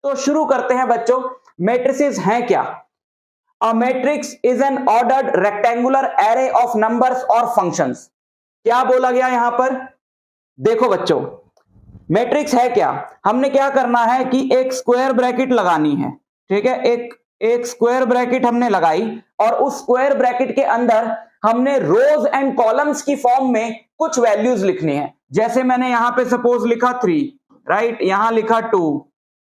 तो शुरू करते हैं बच्चों। मैट्रिसेस हैं क्या? A matrix is an ordered rectangular array of numbers और फंक्शंस। क्या बोला गया यहां पर? देखो बच्चों, मैट्रिक्स है क्या? हमने क्या करना है कि एक स्क्वायर ब्रैकेट लगानी है, ठीक है। एक स्क्वायर ब्रैकेट हमने लगाई और उस स्क्वायर ब्रैकेट के अंदर हमने रोज एंड कॉलम्स की फॉर्म में कुछ वैल्यूज लिखनी है। जैसे मैंने यहां पे सपोज लिखा 3, राइट, यहां लिखा 2,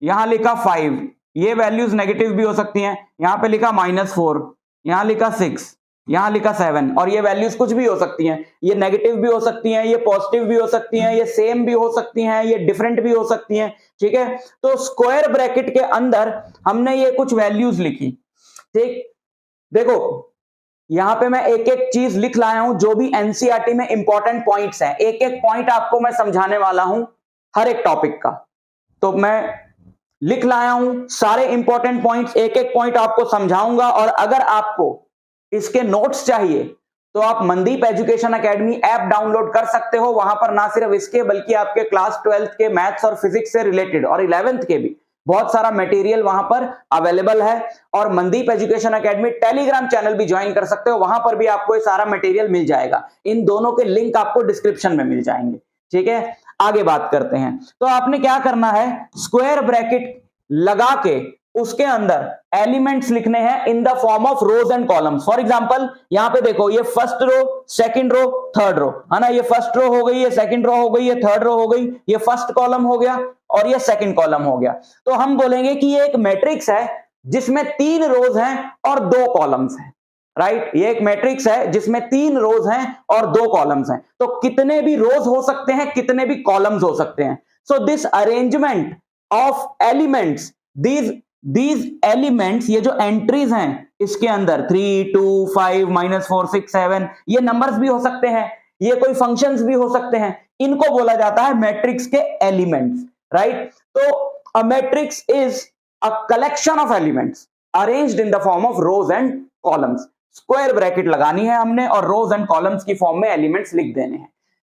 यहां लिखा 5, ये वैल्यूज नेगेटिव भी हो सकती हैं। यहां पे लिखा -4, यहां लिखा 6, यहां लिखा 7, और ये वैल्यूज कुछ भी हो सकती हैं। ये नेगेटिव भी हो सकती हैं, ये पॉजिटिव भी हो सकती हैं, ये सेम भी हो सकती हैं, ये डिफरेंट भी हो सकती हैं, ठीक है। तो स्क्वायर ब्रैकेट के अंदर हमने ये कुछ वैल्यूज लिखी, ठीक। देखो यहां पे मैं एक एक चीज लिख लाया हूं, जो भी एनसीईआरटी में इंपॉर्टेंट पॉइंट्स हैं। एक एक पॉइंट आपको मैं समझाने वाला हूं हर एक टॉपिक का। तो मैं लिख लाया हूं सारे इंपॉर्टेंट पॉइंट्स, एक एक पॉइंट आपको समझाऊंगा। और अगर आपको इसके नोट्स चाहिए तो आप Mandeep education academy app download कर सकते हो। वहां पर ना सिर्फ इसके बल्कि आपके क्लास 12th के मैथ्स और फिजिक्स से रिलेटेड और 11th के भी बहुत सारा मटेरियल वहां पर अवेलेबल है। और Mandeep education academy Telegram channel भी ज्वाइन कर सकते हो, वहां पर भी आपको ये सारा मटेरियल मिल जाएगा। इन दोनों के लिंक आपको डिस्क्रिप्शन में मिल जाएंगे, ठीक है। आगे बात करते हैं। तो आपने क्या करना है, स्क्वायर ब्रैकेट लगा के उसके अंदर एलिमेंट्स लिखने हैं in the form of rows and columns. For example यहां पे देखो, ये first row, second row, third row, है ना। ये फर्स्ट रो हो गई, ये सेकंड रो हो गई, ये थर्ड रो हो गई, ये फर्स्ट कॉलम हो गया और ये सेकंड कॉलम हो गया। तो हम बोलेंगे कि ये एक मैट्रिक्स है जिसमें 3 रोज हैं और 2 कॉलम्स हैं, राइट। ये एक मैट्रिक्स है जिसमें 3 रोज हैं और 2 कॉलम्स हैं। तो कितने भी रोज हो सकते हैं, कितने भी कॉलम्स हो सकते हैं। So this arrangement of elements, these elements, ये जो एंट्रीज हैं इसके अंदर 3, 2, 5, -4, 6, 7, ये नंबर्स भी हो सकते हैं, ये कोई फंक्शंस भी हो सकते हैं। इनको बोला जाता है मैट्रिक्स के एलिमेंट्स, राइट। तो a matrix is a collection of elements arranged in the form of rows and columns. Square bracket लगानी है हमने और रोज एंड कॉलम्स की फॉर्म में एलिमेंट्स लिख देने हैं।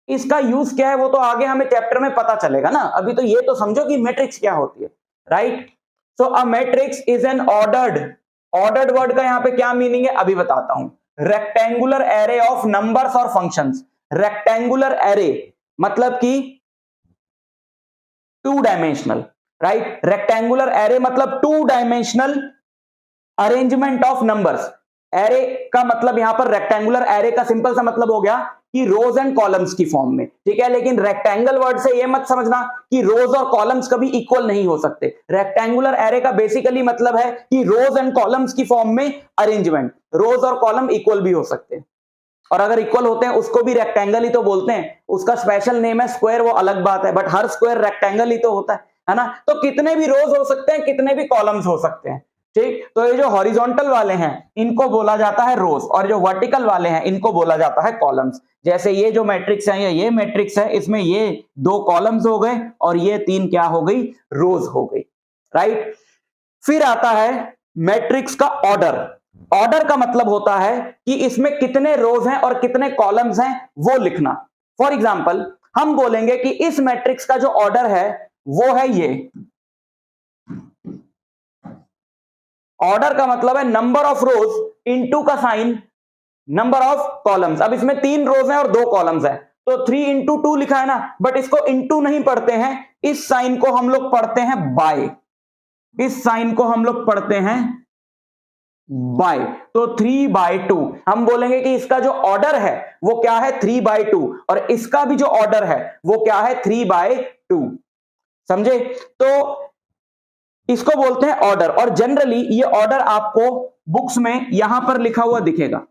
इसका यूज क्या है वो तो आगे हमें चैप्टर में पता चलेगा ना। अभी तो ये तो समझो कि मैट्रिक्स क्या होती है, right. So a matrix is an ordered word का यहां पे क्या मीनिंग है अभी बताता हूं। रेक्टेंगुलर एरे ऑफ नंबर्स और फंक्शंस। रेक्टेंगुलर एरे मतलब कि 2 डायमेंशनल, राइट। रेक्टेंगुलर एरे मतलब 2 dimensional arrangement of numbers. Array का मतलब यहां पर रेक्टेंगुलर एरे का सिंपल सा मतलब हो गया कि रोज एंड कॉलम्स की फॉर्म में, ठीक है। लेकिन रेक्टेंगल वर्ड से ये मत समझना कि रोज और कॉलम्स कभी इक्वल नहीं हो सकते। रेक्टेंगुलर एरे का बेसिकली मतलब है कि रोज एंड कॉलम्स की फॉर्म में अरेंजमेंट। रोज और कॉलम इक्वल भी हो सकते हैं, और अगर इक्वल होते हैं उसको भी रेक्टेंगल ही तो बोलते हैं। उसका स्पेशल नेम है स्क्वायर, वो अलग बात है, बट हर स्क्वायर रेक्टेंगल ही तो होता है ना। तो कितने भी रोज हो सकते हैं, कितने भी कॉलम्स हो सकते हैं, ठीक। तो ये जो हॉरिजॉन्टल वाले हैं इनको बोला जाता है रोज, और जो वर्टिकल वाले हैं इनको बोला जाता है कॉलम्स। जैसे ये जो मैट्रिक्स है, ये मैट्रिक्स है, इसमें ये 2 कॉलम्स हो गए और ये 3 क्या हो गई, रोज हो गई, राइट। फिर आता है मैट्रिक्स का ऑर्डर। ऑर्डर का मतलब होता है कि इसमें कितने रोज हैं और कितने कॉलम्स हैं वो लिखना। फॉर एग्जाम्पल हम बोलेंगे कि इस मैट्रिक्स का जो ऑर्डर है वो है ये। ऑर्डर का मतलब है नंबर ऑफ रोज इनटू का साइन नंबर ऑफ कॉलम्स। अब इसमें 3 रोज हैं और 2 कॉलम्स हैं, तो 3 इंटू 2 लिखा है ना, बट इसको इंटू नहीं पढ़ते हैं, इस साइन को हम लोग पढ़ते हैं बाय। इस साइन को हम लोग पढ़ते हैं बाय। तो 3/2 हम बोलेंगे कि इसका जो ऑर्डर है वो क्या है, 3/2, और इसका भी जो ऑर्डर है वो क्या है, 3/2। समझे? तो इसको बोलते हैं ऑर्डर। और जनरली ये ऑर्डर आपको बुक्स में यहां पर लिखा हुआ दिखेगा।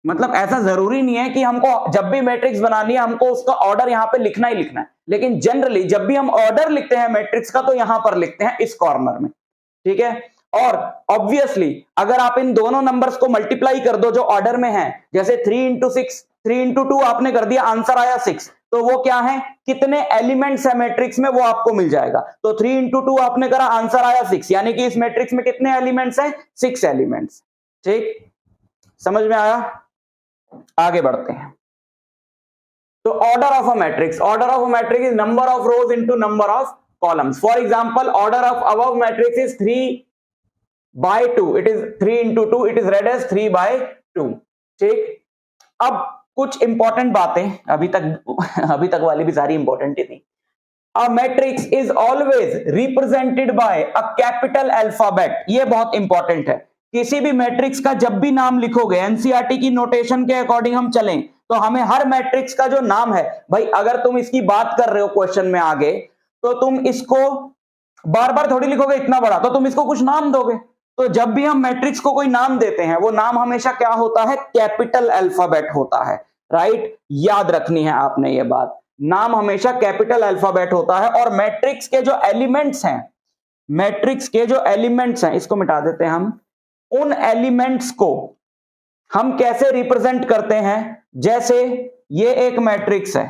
मतलब ऐसा जरूरी नहीं है कि हमको जब भी मैट्रिक्स बनानी है हमको उसका ऑर्डर यहां पे लिखना ही लिखना है, लेकिन जनरली जब भी हम ऑर्डर लिखते हैं मैट्रिक्स का तो यहां पर लिखते हैं इस कॉर्नर में, ठीक है। और ऑब्वियसली अगर आप इन दोनों नंबर्स को मल्टीप्लाई कर दो जो ऑर्डर में है, जैसे 3 इंटू 6, 3 इंटू 2 आपने कर दिया, आंसर आया 6, तो वो क्या है, कितने एलिमेंट्स है मैट्रिक्स में वो आपको मिल जाएगा। तो 3 इंटू 2 आपने करा, आंसर आया 6, यानी कि इस मैट्रिक्स में कितने एलिमेंट्स हैं, 6 एलिमेंट्स। ठीक, समझ में आया? आगे बढ़ते हैं। तो order of a matrix, order of a matrix is number of rose into number of columns. For example, order of above matrix is 3/2. It is 3 into 2. It is read as 3/2. ठीक, अब कुछ इंपॉर्टेंट बातें, अभी तक वाली भी सारी important ही थी. A matrix is always represented by a capital alphabet. ये बहुत इंपॉर्टेंट है. किसी भी मैट्रिक्स का जब भी नाम लिखोगे, एनसीईआरटी की नोटेशन के अकॉर्डिंग हम चलें तो हमें हर मैट्रिक्स का जो नाम है, भाई अगर तुम इसकी बात कर रहे हो क्वेश्चन में आगे, तो तुम इसको बार बार थोड़ी लिखोगे इतना बड़ा, तो तुम इसको कुछ नाम दोगे. तो जब भी हम मैट्रिक्स को कोई नाम देते हैं, वो नाम हमेशा क्या होता है? कैपिटल अल्फाबेट होता है. राइट, याद रखनी है आपने ये बात. नाम हमेशा कैपिटल अल्फाबेट होता है. और मैट्रिक्स के जो एलिमेंट्स हैं, इसको मिटा देते हैं हम. उन एलिमेंट्स को हम कैसे रिप्रेजेंट करते हैं? जैसे ये एक मैट्रिक्स है,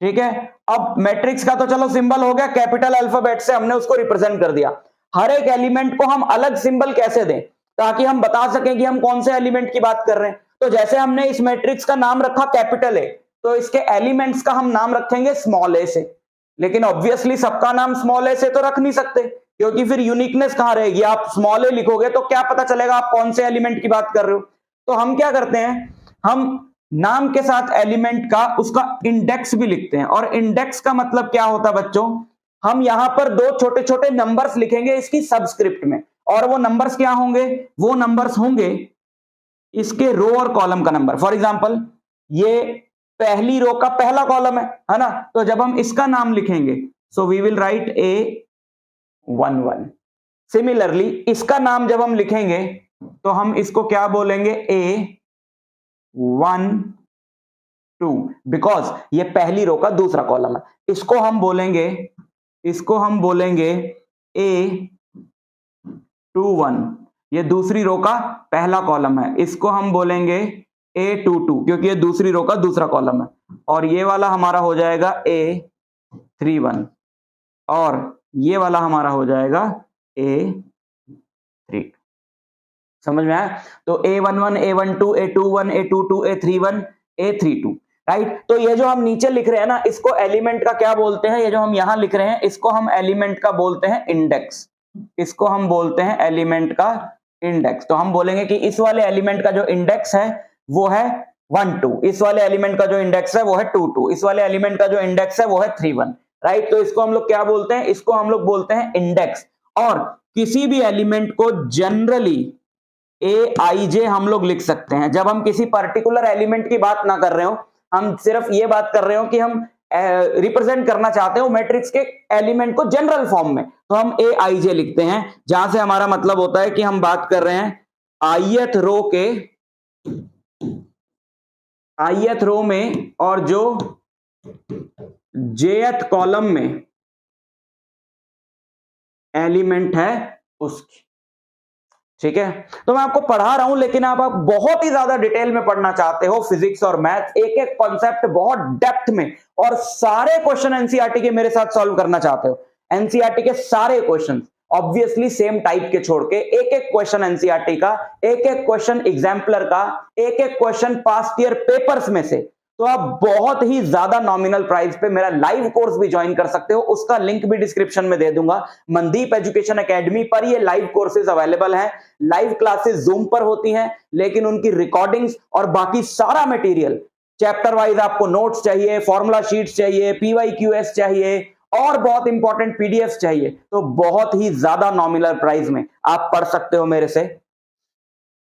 ठीक है. अब मैट्रिक्स का तो चलो सिंबल हो गया, कैपिटल अल्फाबेट से हमने उसको रिप्रेजेंट कर दिया. हर एक एलिमेंट को हम अलग सिंबल कैसे दें ताकि हम बता सकें कि हम कौन से एलिमेंट की बात कर रहे हैं? तो जैसे हमने इस मैट्रिक्स का नाम रखा कैपिटल ए, तो इसके एलिमेंट्स का हम नाम रखेंगे स्मॉल ए से. लेकिन ऑब्वियसली सबका नाम स्मॉल ए से तो रख नहीं सकते, क्योंकि फिर यूनिकनेस कहां रहेगी? आप स्मॉल ए लिखोगे तो क्या पता चलेगा आप कौन से एलिमेंट की बात कर रहे हो? तो हम क्या करते हैं, हम नाम के साथ एलिमेंट का उसका इंडेक्स भी लिखते हैं. और इंडेक्स का मतलब क्या होता है बच्चों? हम यहां पर दो छोटे छोटे नंबर्स लिखेंगे इसकी सबस्क्रिप्ट में. और वो नंबर्स क्या होंगे? वो नंबर्स होंगे इसके रो और कॉलम का नंबर. फॉर एग्जाम्पल, ये पहली रो का पहला कॉलम है ना, तो जब हम इसका नाम लिखेंगे, so we will write A11. Similarly इसका नाम जब हम लिखेंगे तो हम इसको क्या बोलेंगे? A12, बिकॉज ये पहली रो का दूसरा कॉलम है. इसको हम बोलेंगे A21, ये दूसरी रो का पहला कॉलम है. इसको हम बोलेंगे A22 क्योंकि ये दूसरी रो का दूसरा कॉलम है. और ये वाला हमारा हो जाएगा A31 और ये वाला हमारा हो जाएगा A3. समझ में आया? तो A11, A12, A21, A22, A31, A32. Right. तो ये जो हम नीचे लिख रहे हैं ना, इसको एलिमेंट का क्या बोलते हैं? ये जो हम यहां लिख रहे हैं इसको हम एलिमेंट का बोलते हैं इंडेक्स. इसको हम बोलते हैं एलिमेंट का इंडेक्स. तो हम बोलेंगे कि इस वाले एलिमेंट का जो इंडेक्स है वो है 1 2, इस वाले एलिमेंट का जो इंडेक्स है वो है 2 2, इस वाले एलिमेंट का जो इंडेक्स है वो है 3 1. राइट. तो इसको हम लोग क्या बोलते हैं? इसको हम लोग बोलते हैं इंडेक्स. और किसी भी एलिमेंट को जनरली AIJ हम लोग लिख सकते हैं. जब हम किसी पर्टिकुलर एलिमेंट की बात ना कर रहे हो, हम सिर्फ ये बात कर रहे हो कि हम रिप्रेजेंट करना चाहते हो मैट्रिक्स के एलिमेंट को जनरल फॉर्म में, तो हम AIJ लिखते हैं. जहां से हमारा मतलब होता है कि हम बात कर रहे हैं ith रो में और जो jth कॉलम में एलिमेंट है उसकी. ठीक है. तो मैं आपको पढ़ा रहा हूं, लेकिन आप बहुत ही ज्यादा डिटेल में पढ़ना चाहते हो फिजिक्स और मैथ, एक एक कॉन्सेप्ट बहुत डेप्थ में, और सारे क्वेश्चन एनसीईआरटी के मेरे साथ सॉल्व करना चाहते हो. एनसीईआरटी के सारे क्वेश्चन ऑब्वियसली सेम टाइप के छोड़ के, एक एक क्वेश्चन एनसीईआरटी का, एक एक क्वेश्चन एग्जाम्पलर का, एक एक क्वेश्चन पास्ट ईयर पेपर्स में से. तो आप बहुत ही ज्यादा नॉमिनल प्राइस पे मेरा लाइव कोर्स भी ज्वाइन कर सकते हो. उसका लिंक भी डिस्क्रिप्शन में दे दूंगा. मनदीप एजुकेशन एकेडमी पर ये लाइव कोर्सेज अवेलेबल हैं. लाइव क्लासेस जूम पर होती हैं, लेकिन उनकी रिकॉर्डिंग्स और बाकी सारा मटेरियल, चैप्टर वाइज आपको नोट्स चाहिए, फॉर्मूला शीट्स चाहिए, PYQS चाहिए और बहुत इंपॉर्टेंट PDFs चाहिए, तो बहुत ही ज्यादा नॉमिनल प्राइस में आप पढ़ सकते हो मेरे से.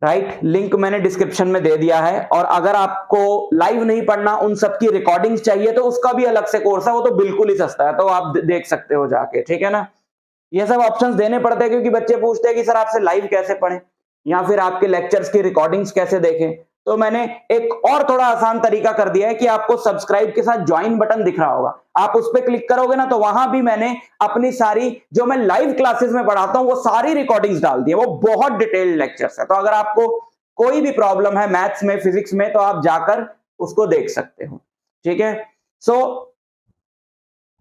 राइट. लिंक मैंने डिस्क्रिप्शन में दे दिया है. और अगर आपको लाइव नहीं पढ़ना, उन सब की रिकॉर्डिंग्स चाहिए, तो उसका भी अलग से कोर्स है, वो तो बिल्कुल ही सस्ता है, तो आप देख सकते हो जाके. ठीक है ना. ये सब ऑप्शंस देने पड़ते हैं क्योंकि बच्चे पूछते हैं कि सर आपसे लाइव कैसे पढ़ें या फिर आपके लेक्चर्स की रिकॉर्डिंग्स कैसे देखें. तो मैंने एक और थोड़ा आसान तरीका कर दिया है कि आपको सब्सक्राइब के साथ ज्वाइन बटन दिख रहा होगा, आप उस पर क्लिक करोगे ना, तो वहां भी मैंने अपनी सारी जो मैं लाइव क्लासेस में पढ़ाता हूं वो सारी रिकॉर्डिंग्स डाल दी है. वो बहुत डिटेल्ड लेक्चर्स है. तो अगर आपको कोई भी प्रॉब्लम है मैथ्स में, फिजिक्स में, तो आप जाकर उसको देख सकते हो. ठीक है. सो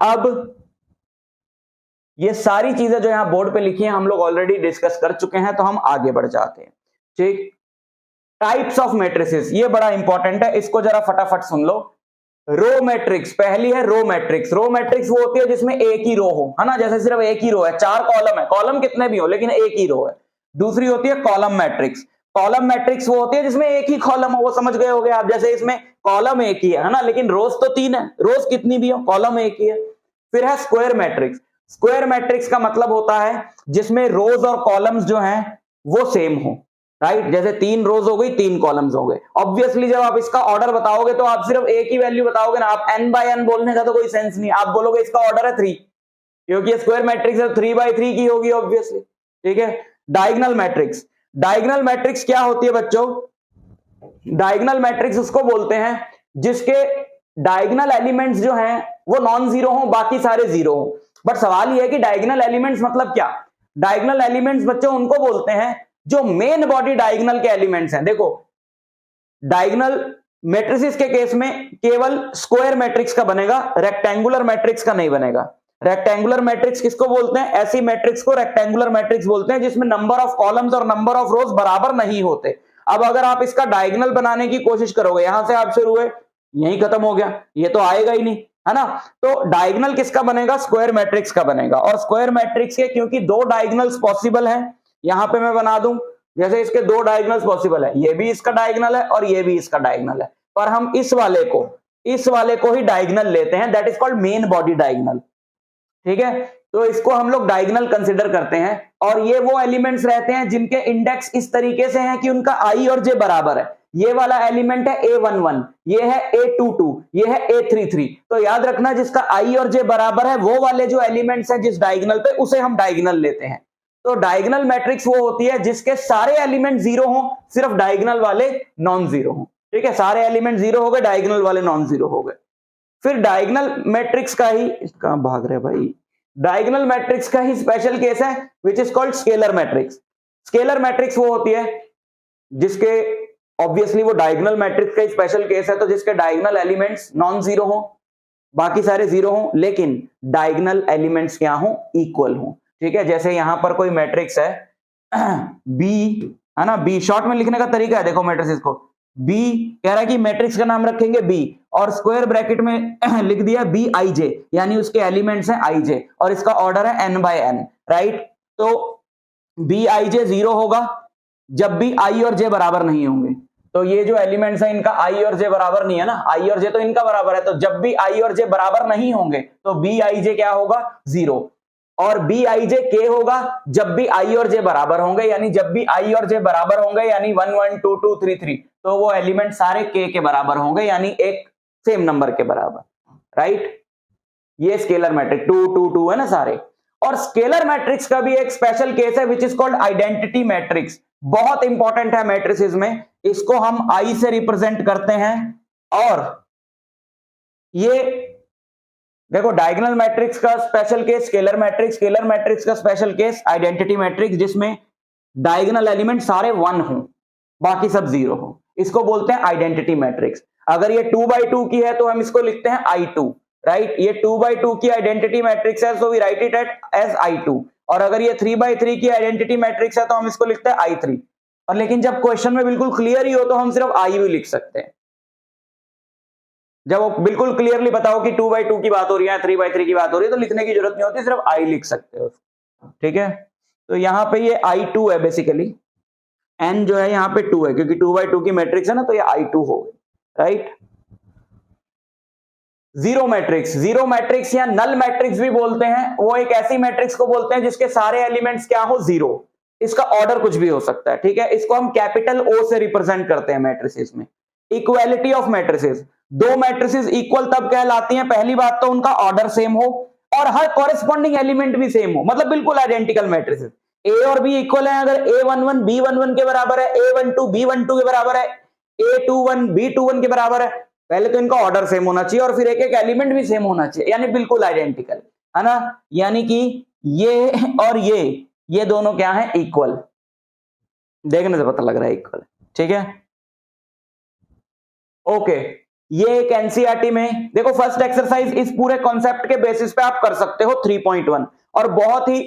अब ये सारी चीजें जो यहां बोर्ड पे लिखी हैं हम लोग ऑलरेडी डिस्कस कर चुके हैं, तो हम आगे बढ़ जाते हैं. ठीक. टाइप्स ऑफ मैट्रिसेस, ये बड़ा इंपॉर्टेंट है, इसको जरा फटाफट सुन लो. रो मैट्रिक्स, पहली है रो मैट्रिक्स। रो मैट्रिक्स वो होती है जिसमें एक ही रो हो, है ना, जैसे सिर्फ एक ही रो है, 4 कॉलम है, कॉलम कितने भी हो लेकिन एक ही रो है। दूसरी होती है कॉलम मैट्रिक्स। कॉलम मैट्रिक्स वो होती है जिसमें एक ही कॉलम हो, वो समझ गए होगे आप, जैसे इसमें कॉलम एक ही है ना, लेकिन रोज तो 3 है, रोज कितनी भी हो कॉलम एक ही है। फिर है स्क्वायर मैट्रिक्स। स्क्वायर मैट्रिक्स का मतलब होता है जिसमें रोज और कॉलम्स जो हैं वो सेम हो, राइट, जैसे 3 रोज हो गई 3 कॉलम्स हो गए। ऑब्वियसली जब आप इसका ऑर्डर बताओगे तो आप सिर्फ एक ही वैल्यू बताओगे ना, आप n बाय n बोलने का तो कोई सेंस नहीं, आप बोलोगे इसका ऑर्डर है 3, क्योंकि स्क्वायर मैट्रिक्स है 3 बाय 3 की होगी ऑब्वियसली, ठीक है। Diagonal matrix. डायगोनल मैट्रिक्स क्या होती है बच्चों? डायगोनल मैट्रिक्स उसको बोलते हैं जिसके डायगोनल एलिमेंट्स जो हैं वो नॉन जीरो हो, बाकी सारे जीरो हो। बट सवाल ये है कि डायगोनल एलिमेंट्स मतलब क्या? डायगोनल एलिमेंट्स बच्चों उनको बोलते हैं जो मेन बॉडी डायगोनल के एलिमेंट्स हैं। देखो डायगोनल मैट्रिसेस के केस में केवल स्क्वायर मैट्रिक्स का बनेगा, रेक्टेंगुलर मैट्रिक्स का नहीं बनेगा। रेक्टेंगुलर मैट्रिक्स किसको बोलते हैं? ऐसी मैट्रिक्स को रेक्टेंगुलर मैट्रिक्स बोलते हैं जिसमें नंबर ऑफ कॉलम्स और नंबर ऑफ रोज बराबर नहीं होते। अब अगर आप इसका डायगोनल बनाने की कोशिश करोगे, यहां से आप शुरू हुए यहीं खत्म हो गया, ये तो आएगा ही नहीं, है ना। तो डायगोनल किसका बनेगा? स्क्वायर मैट्रिक्स का बनेगा। और स्क्वायर मैट्रिक्स के क्योंकि 2 डायगोनल्स पॉसिबल हैं, यहां पे मैं बना दूं जैसे इसके 2 डायगोनल्स पॉसिबल है, ये भी इसका डायगोनल है और ये भी इसका डायगोनल है, पर हम इस वाले को ही डायगोनल लेते हैं, that is called main body diagonal, ठीक है। तो इसको हम लोग डायगोनल कंसीडर करते हैं। और ये वो एलिमेंट्स रहते हैं जिनके इंडेक्स इस तरीके से हैं कि उनका i और j बराबर है। ये वाला एलिमेंट है a11, ये है a22, ये है a33। तो याद रखना जिसका i और j बराबर है वो वाले जो एलिमेंट्स हैं जिस डायगोनल पे, उसे हम डायगोनल लेते हैं। तो डायगोनल मैट्रिक्स वो होती है जिसके सारे एलिमेंट जीरो हों, सिर्फ डायगोनल वाले नॉन जीरो हों, ठीक है। सारे एलिमेंट जीरो हो गए, डायगोनल वाले नॉन जीरो हो गए। फिर डायगोनल मैट्रिक्स का ही, कहां भाग रहे भाई, डायगोनल मैट्रिक्स का ही स्पेशल केस है which is called scalar matrix. Scalar matrix वो होती है जिसके, ऑब्वियसली वो डायगोनल मैट्रिक्स का ही स्पेशल केस है, तो जिसके डायगोनल एलिमेंट्स नॉन जीरो हो, बाकी सारे जीरो हो, लेकिन डायगोनल एलिमेंट्स क्या हो? इक्वल हो, ठीक है। जैसे यहां पर कोई मैट्रिक्स है बी, है ना, बी शॉर्ट में लिखने का तरीका है, देखो मैट्रिक्स को, बी कह रहा है कि मैट्रिक्स का नाम रखेंगे बी और स्क्वायर ब्रैकेट में लिख दिया बी आई जे, यानी उसके एलिमेंट्स हैं आई जे और इसका ऑर्डर है n बाय n, राइट। तो बी आई जे जीरो होगा जब भी आई और जे बराबर नहीं होंगे। तो ये जो एलिमेंट्स हैं इनका आई और जे बराबर नहीं है ना, आई और जे तो इनका बराबर है, तो जब भी आई और जे बराबर नहीं होंगे तो बी आई जे क्या होगा? जीरो। और बी आई जे के होगा जब भी आई और जे बराबर होंगे, यानी जब भी आई और जे बराबर होंगे, यानी 1 1 2 2 3 3, तो वो एलिमेंट सारे के बराबर होंगे, यानी एक सेम नंबर के बराबर, राइट। ये स्केलर मैट्रिक्स 2 2 2 है ना सारे। और स्केलर मैट्रिक्स का भी एक स्पेशल केस है which is called identity matrix, बहुत इंपॉर्टेंट है मैट्रिसेस में। इसको हम आई से रिप्रेजेंट करते हैं। और ये देखो डायगोनल मैट्रिक्स का special case scalar matrix, scalar matrix का स्पेशल केस आइडेंटिटी मैट्रिक्स, जिसमें डायगोनल एलिमेंट सारे 1 हो, बाकी सब 0 हो, इसको बोलते हैं आइडेंटिटी मैट्रिक्स। अगर ये 2 by 2 की है तो हम इसको लिखते हैं I2, राइट। ये 2 by 2 की आइडेंटिटी मैट्रिक्स है, so we write it as I2। और अगर ये 3 by 3 की आइडेंटिटी मैट्रिक्स है तो हम इसको लिखते हैं I3। और लेकिन जब क्वेश्चन में बिल्कुल क्लियर ही हो तो हम सिर्फ I भी लिख सकते हैं। जब वो बिल्कुल क्लियरली बताओ कि 2 by 2 की बात हो रही है, 3 by 3 की बात हो रही है, तो लिखने की जरूरत नहीं होती, सिर्फ I लिख सकते हो, ठीक है। तो यहां पे ये I2 है बेसिकली, n जो है यहाँ पे 2 है क्योंकि 2 by 2 की मैट्रिक्स है ना, तो ये I2 हो गई, right. Zero matrix, zero matrix या नल मैट्रिक्स भी बोलते हैं, वो एक ऐसी मैट्रिक्स को बोलते हैं जिसके सारे एलिमेंट्स क्या हो? जीरो। इसका ऑर्डर कुछ भी हो सकता है, ठीक है। इसको हम कैपिटल O से रिप्रेजेंट करते हैं मैट्रिसेस में। Equality of matrices, 2 matrices equal तब कहलाती हैं, पहली बात तो उनका ऑर्डर सेम हो और हर कॉरेस्पॉन्डिंग एलिमेंट भी सेम हो, मतलब बिल्कुल आइडेंटिकल मैट्रिसेस। A और B इक्वल है, अगर A11 B11 के बराबर है, A12 B12 के बराबर है, A21 B21 के बराबर है, पहले तो इनका ऑर्डर सेम होना चाहिए और फिर एक एक एलिमेंट भी सेम होना चाहिए, यानी बिल्कुल आइडेंटिकल, है ना। यानी कि ये और ये दोनों क्या है? इक्वल। देखने से पता लग रहा है इक्वल, ठीक है। ओके, ये एक एनसीईआरटी में देखो फर्स्ट एक्सरसाइज इस पूरे कॉन्सेप्ट के बेसिस पे आप कर सकते हो 3.1, और बहुत ही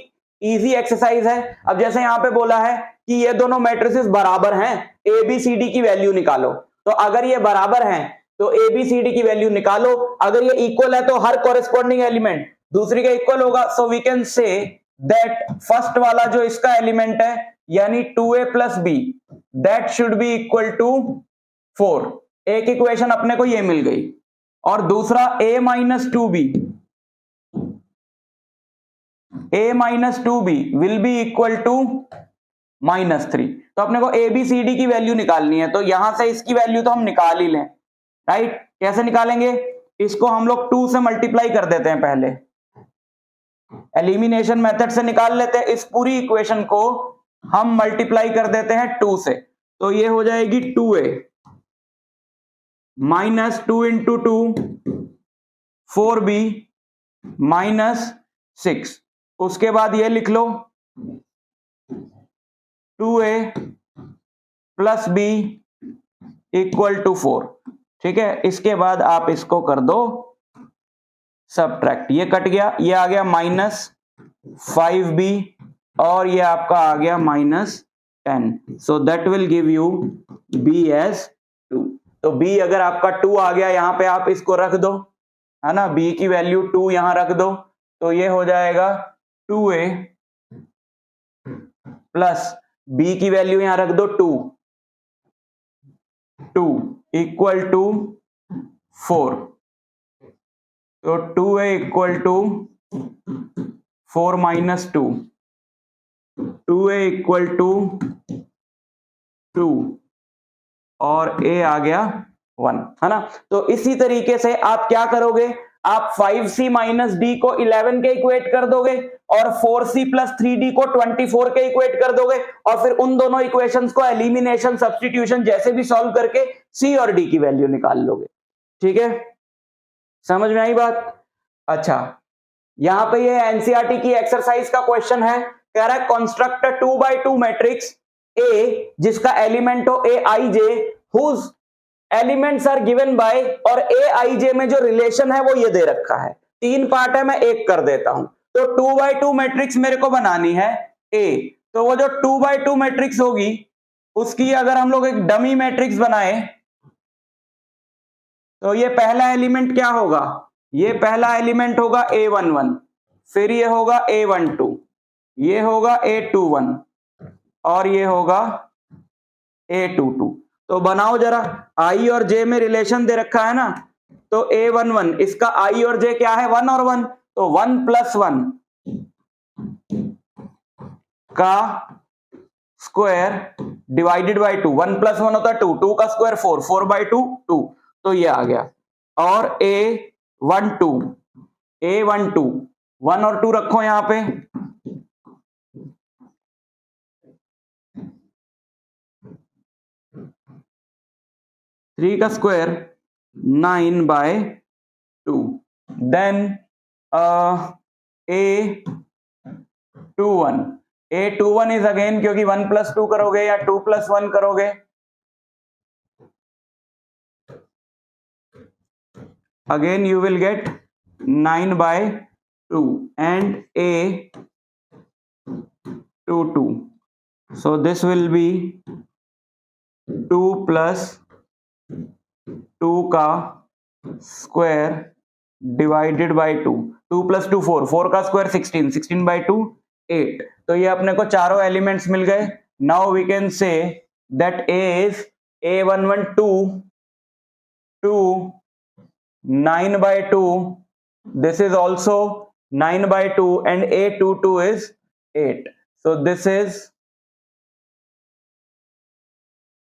इजी एक्सरसाइज है। अब जैसे यहां पे बोला है कि ये दोनों मैट्रिसेस बराबर हैं, ABCD की वैल्यू निकालो, तो अगर ये बराबर हैं तो ABCD की वैल्यू निकालो, अगर ये इक्वल है तो हर कॉरेस्पॉन्डिंग एलिमेंट दूसरी का इक्वल होगा, so we can say that first वाला जो इसका एलिमेंट है यानी 2A plus B that should be equal to 4। एक इक्वेशन अपने को ये मिल गई, और दूसरा A minus 2B will be equal to -3। तो अपने को ABCD की वैल्यू निकालनी है, तो यहां से इसकी वैल्यू तो हम निकाल ही लें, राइट। कैसे निकालेंगे, इसको हम लोग 2 से मल्टीप्लाई कर देते हैं, पहले एलिमिनेशन मेथड से निकाल लेते हैं। इस पूरी इक्वेशन को हम मल्टीप्लाई कर देते हैं 2 से, तो ये हो जाएगी 2A minus 2 into 2 4B minus 6। उसके बाद ये लिख लो 2A plus B equal to 4, ठीक है। इसके बाद आप इसको कर दो सबट्रैक्ट, ये कट गया, ये आ गया -5B और ये आपका आ गया -10, so that will give you B as 2। तो B अगर आपका 2 आ गया, यहां पे आप इसको रख दो, है ना, B की वैल्यू 2 यहां रख दो, तो ये हो जाएगा 2A प्लस B की वैल्यू यहां रख दो 2 इक्वल टू 4, तो 2A equal to 4 minus 2, 2A equal to 2 और A आ गया 1, है ना। तो इसी तरीके से आप क्या करोगे, आप 5C माइनस डी को 11 के इक्वेट कर दोगे और 4C प्लस 3D को 24 के इक्वेट कर दोगे, और फिर उन दोनों इक्वेशंस को एलिमिनेशन सब्स्टिट्यूशन जैसे भी सॉल्व करके C और D की वैल्यू निकाल लोगे, ठीक है। समझ में आई बात। अच्छा, यहां पे ये एनसीईआरटी की एक्सरसाइज का क्वेश्चन है, कह रहा है कंस्ट्रक्ट 2x2 मैट्रिक्स A जिसका एलिमेंट हो Aij whose elements are given by, और Aij में जो रिलेशन है वो ये दे रखा है। 3 पार्ट है, मैं एक कर देता हूं। तो 2x2 मैट्रिक्स मेरे को बनानी है A, तो वो जो 2x2 मैट्रिक्स होगी उसकी अगर हम लोग एक डमी मैट्रिक्स बनाए, तो ये पहला एलिमेंट क्या होगा, ये पहला एलिमेंट होगा A11, फिर ये होगा A12, ये होगा A21 और ये होगा A22। तो बनाओ जरा, I और J में रिलेशन दे रखा है ना, तो A11 इसका I और J क्या है, 1 और 1, तो 1 + 1 का स्क्वायर डिवाइडेड बाय 2, 1 + 1 होता है 2, 2 का स्क्वायर 4, 4/2 2, तो ये आ गया। और A12 1 और 2 रखो यहां पे, 3 का square 9/2, then A21 is again, क्योंकि 1 + 2 करोगे या 2 + 1 करोगे, again you will get 9/2 and A22, so this will be 2 + 2 का स्क्वायर डिवाइडेड बाय 2, 2 + 2 4, 4 का स्क्वायर 16, 16/2 8। तो ये अपने को चारों एलिमेंट्स मिल गए। Now we can say that A is A11 2 9/2, this is also 9/2 and A22 is 8, so this is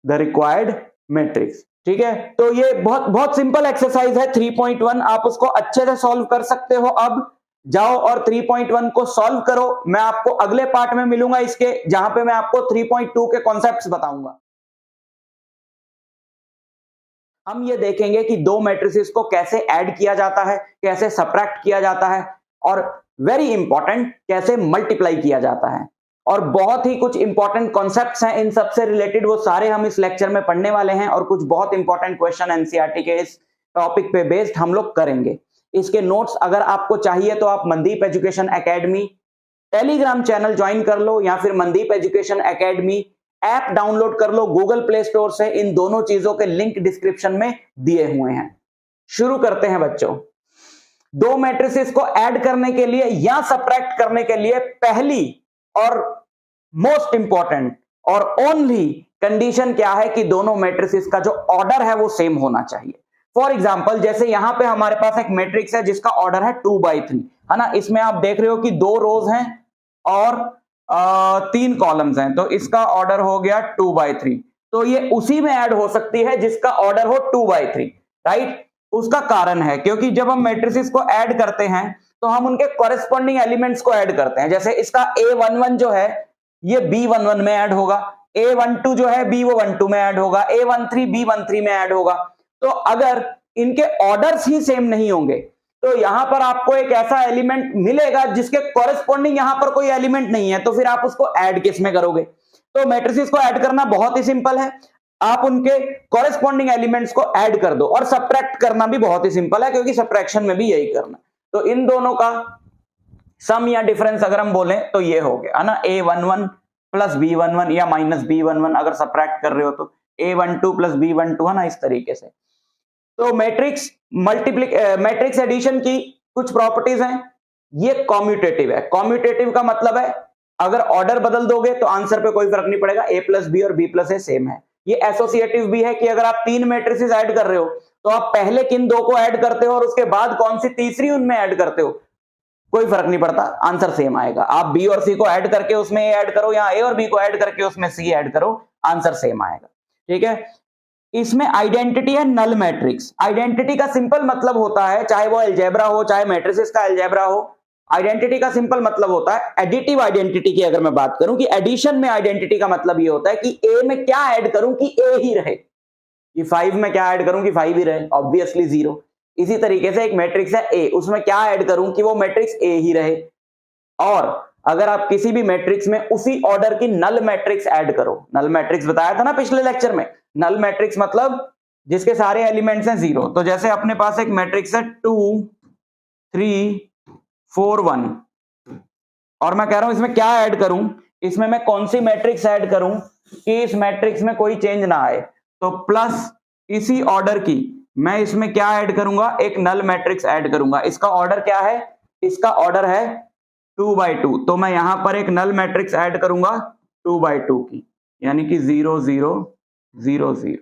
the required matrix, ठीक है। तो ये बहुत सिंपल एक्सरसाइज है 3.1, आप उसको अच्छे से सॉल्व कर सकते हो। अब जाओ और 3.1 को सॉल्व करो। मैं आपको अगले पार्ट में मिलूंगा इसके, जहां पे मैं आपको 3.2 के कॉन्सेप्ट्स बताऊंगा। हम ये देखेंगे कि दो मैट्रिसेस को कैसे ऐड किया जाता है, कैसे सबट्रैक्ट किया जाता है, और वेरी इंपॉर्टेंट कैसे मल्टीप्लाई किया जाता है, और बहुत ही कुछ इंपॉर्टेंट कॉन्सेप्ट्स हैं इन सबसे रिलेटेड, वो सारे हम इस लेक्चर में पढ़ने वाले हैं, और कुछ बहुत इंपॉर्टेंट क्वेश्चन एनसीईआरटी के इस टॉपिक पे बेस्ड हम लोग करेंगे। इसके नोट्स अगर आपको चाहिए तो आप Mandeep education academy Telegram channel join कर लो, या फिर Mandeep education academy app download कर लो गूगल प्ले स्टोर से, इन दोनों चीजों के लिंक डिस्क्रिप्शन में दिए हुए हैं। शुरू करते हैं बच्चों। दो मैट्रिसेस को ऐड करने के लिए या सब्ट्रैक्ट करने के लिए पहली और मोस्ट इंपॉर्टेंट और ओनली कंडीशन क्या है कि दोनों मैट्रिसेस का जो ऑर्डर है वो सेम होना चाहिए। फॉर एग्जाम्पल जैसे यहां पे हमारे पास एक मैट्रिक्स है जिसका ऑर्डर है 2/3, है ना। इसमें आप देख रहे हो कि 2 रोज हैं और 3 कॉलम्स हैं, तो इसका ऑर्डर हो गया 2/3। तो ये उसी में ऐड हो सकती है जिसका ऑर्डर हो 2/3, राइट। उसका कारण है क्योंकि जब हम मैट्रिसेस को ऐड करते हैं तो हम उनके कॉरेस्पॉन्डिंग एलिमेंट्स को ऐड करते हैं। जैसे इसका A11 जो है ये B11 में ऐड होगा, A12 जो है B12 में ऐड होगा, A13 B13 में ऐड होगा। तो अगर इनके ऑर्डर्स ही सेम नहीं होंगे तो यहां पर आपको एक ऐसा एलिमेंट मिलेगा जिसके कॉरेस्पॉन्डिंग यहां पर कोई एलिमेंट नहीं है, तो फिर आप उसको ऐड किस में करोगे। तो मैट्रिसेस को ऐड करना बहुत ही सिंपल है, आप उनके कॉरेस्पॉन्डिंग एलिमेंट्स को ऐड कर दो। और सब्ट्रैक्ट करना भी बहुत ही सिंपल है क्योंकि सब्ट्रैक्शन में भी यही करना। तो इन दोनों का सम या डिफरेंस अगर हम बोलें तो ये हो गया, है ना, A11 प्लस B11 या माइनस B11 अगर सब्ट्रैक्ट कर रहे हो तो A12 प्लस B12, है ना, इस तरीके से। तो मैट्रिक्स एडिशन की कुछ प्रॉपर्टीज हैं। ये कॉम्यूटेटिव है। कॉम्यूटेटिव का मतलब है अगर ऑर्डर बदल दोगे तो आंसर पे कोई फर्क नहीं पड़ेगा, A प्लस बी और B प्लस ए सेम है। ये एसोसिएटिव भी है कि अगर आप 3 मैट्रिसेस ऐड कर रहे हो तो आप पहले किन 2 को ऐड करते हो और उसके बाद कौन सी तीसरी उनमें ऐड करते हो, कोई फर्क नहीं पड़ता, आंसर सेम आएगा। आप B और C को ऐड करके उसमें A ऐड करो या A और B को ऐड करके उसमें C ऐड करो, आंसर सेम आएगा, ठीक है। इसमें आइडेंटिटी है नल मैट्रिक्स। आइडेंटिटी का सिंपल मतलब होता है, चाहे वो अलजेब्रा हो चाहे मैट्रिसेस का अलजेब्रा हो, आइडेंटिटी का सिंपल मतलब होता है एडिटिव आइडेंटिटी की। अगर मैं बात करूं कि एडिशन में आइडेंटिटी का मतलब ये होता है कि A में क्या ऐड करूं कि A ही रहे, कि 5 में क्या ऐड करूं कि 5 ही रहे, ऑब्वियसली 0। इसी तरीके से एक मैट्रिक्स है A, उसमें क्या ऐड करूं कि वो मैट्रिक्स A ही रहे। और अगर आप किसी भी मैट्रिक्स में उसी ऑर्डर की नल मैट्रिक्स ऐड करो, नल मैट्रिक्स बताया था ना पिछले लेक्चर में, नल मैट्रिक्स मतलब जिसके सारे एलिमेंट्स हैं 0। तो जैसे अपने पास एक मैट्रिक्स है 2 3 4 1 और मैं कह रहा हूं इसमें क्या ऐड करूं, इसमें मैं कौन सी मैट्रिक्स ऐड करूं कि इस मैट्रिक्स में कोई चेंज ना आए, तो प्लस इसी ऑर्डर की मैं इसमें क्या ऐड करूंगा, एक नल मैट्रिक्स ऐड करूंगा। इसका ऑर्डर क्या है, इसका ऑर्डर है 2/2, तो मैं यहां पर एक नल मैट्रिक्स ऐड करूंगा 2/2 की, यानी कि 0 0 0 0,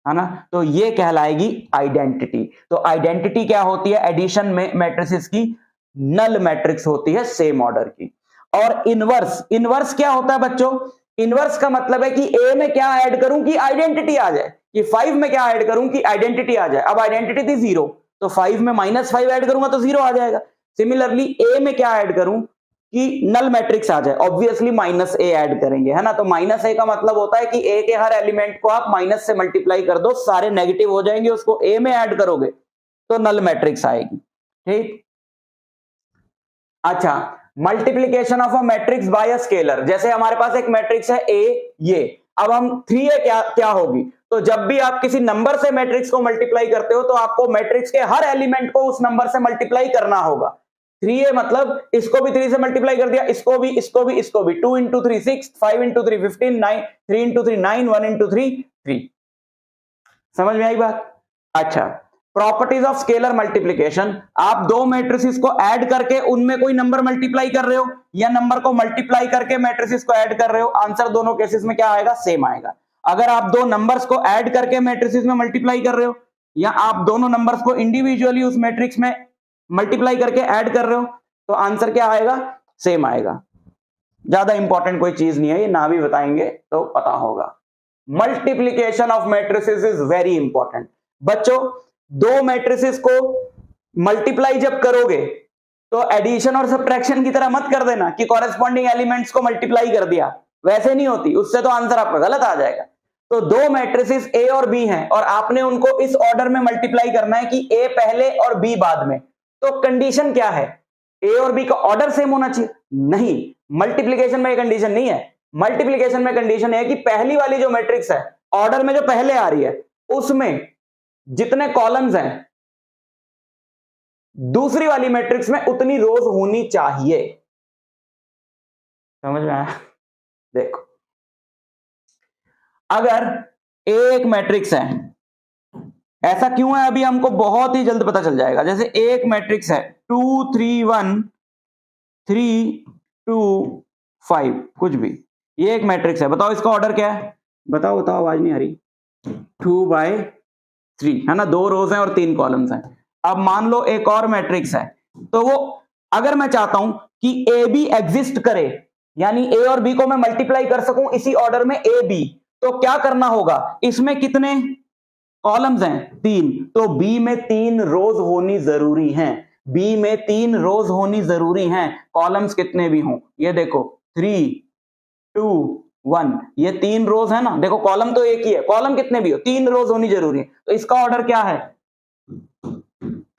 है ना। तो ये कहलाएगी आइडेंटिटी। तो आइडेंटिटी क्या होती है एडिशन में मैट्रिसेस की, नल मैट्रिक्स होती है सेम ऑर्डर की। और इनवर्स, इनवर्स क्या होता है बच्चों, इनवर्स का मतलब है कि A में क्या ऐड करूं कि आइडेंटिटी आ जाए, कि 5 में क्या ऐड करूं कि आइडेंटिटी आ जाए। अब आइडेंटिटी थी 0, तो 5 में -5 ऐड करूंगा तो 0 आ जाएगा। सिमिलरली A में क्या ऐड करूं कि नल मैट्रिक्स आ जाए, ऑब्वियसली -A ऐड करेंगे, है ना। तो -A का मतलब होता है कि A के हर एलिमेंट को आप माइनस से मल्टीप्लाई कर दो, सारे नेगेटिव हो जाएंगे, उसको A में ऐड करोगे तो नल मैट्रिक्स आएगी, ठीक। अच्छा, multiplication of a matrix bye a scalar. जैसे हमारे पास एक मैट्रिक्स है A, ये अब हम 3A क्या होगी, तो जब भी आप किसी नंबर से मैट्रिक्स को मल्टीप्लाई करते हो तो आपको मैट्रिक्स के हर एलिमेंट को उस नंबर से मल्टीप्लाई करना होगा। 3A मतलब इसको भी 3 से मल्टीप्लाई कर दिया, इसको भी, इसको भी, इसको भी। 2 into 3 6, 5 into 3 15, 9 3 into 3 9, 1 into 3 3। समझ में आई बात। अच्छा, प्रॉपर्टीज ऑफ स्केलर मल्टीप्लीकेशन। आप दो मैट्रिसेस को ऐड करके उनमें कोई नंबर मल्टीप्लाई कर रहे हो या नंबर को मल्टीप्लाई करके मैट्रिसेस को ऐड कर रहे हो, आंसर दोनों केसेस में क्या आएगा, सेम आएगा। अगर आप दो नंबर्स को ऐड करके मैट्रिसेस में मल्टीप्लाई कर रहे हो या आप दोनों नंबर्स को इंडिविजुअली उस मैट्रिक्स में मल्टीप्लाई करके ऐड कर रहे हो तो आंसर क्या आएगा, सेम आएगा। ज्यादा इंपॉर्टेंट कोई चीज नहीं है, ये ना भी बताएंगे तो पता होगा। Multiplication of matrices is very important. बच्चों, दो मैट्रिसेस को मल्टीप्लाई जब करोगे तो एडिशन और सब्ट्रैक्शन की तरह मत कर देना कि कॉरेस्पॉन्डिंग एलिमेंट्स को मल्टीप्लाई कर दिया, वैसे नहीं होती, उससे तो आंसर आपका गलत आ जाएगा। तो दो मैट्रिसेस A और B हैं और आपने उनको इस ऑर्डर में मल्टीप्लाई करना है कि A पहले और B बाद में। तो कंडीशन क्या है, A और B का ऑर्डर सेम होना चाहिए? नहीं, मल्टीप्लीकेशन में कंडीशन नहीं है। मल्टीप्लीकेशन में कंडीशन है कि पहली वाली जो मैट्रिक्स है ऑर्डर में जो पहले आ रही है उसमें जितने कॉलम्स हैं दूसरी वाली मैट्रिक्स में उतनी रोज होनी चाहिए। समझ में आया? देखो, अगर एक मैट्रिक्स है, ऐसा क्यों है अभी हमको बहुत ही जल्द पता चल जाएगा। जैसे एक मैट्रिक्स है 2 3 1 3 2 5 कुछ भी, ये एक मैट्रिक्स है, बताओ इसका ऑर्डर क्या है, बताओ बताओ, आवाज नहीं आ रही। 2/3 है ना, 2 रोज हैं और 3 कॉलम्स हैं। अब मान लो एक और मैट्रिक्स है, तो वो अगर मैं चाहता हूं कि ए बी एग्जिस्ट करे, यानी ए और बी को मैं मल्टीप्लाई कर सकूं इसी ऑर्डर में ए बी, तो क्या करना होगा, इसमें कितने कॉलम्स हैं, 3, तो बी में 3 रोज होनी जरूरी हैं, बी में 3 रोज होनी जरूरी हैं, कॉलम्स कितने भी हों। ये देखो 3 2 1, ये 3 रोज है ना, देखो कॉलम तो एक ही है, कॉलम कितने भी हो 3 रोज होनी जरूरी है, तो इसका ऑर्डर क्या है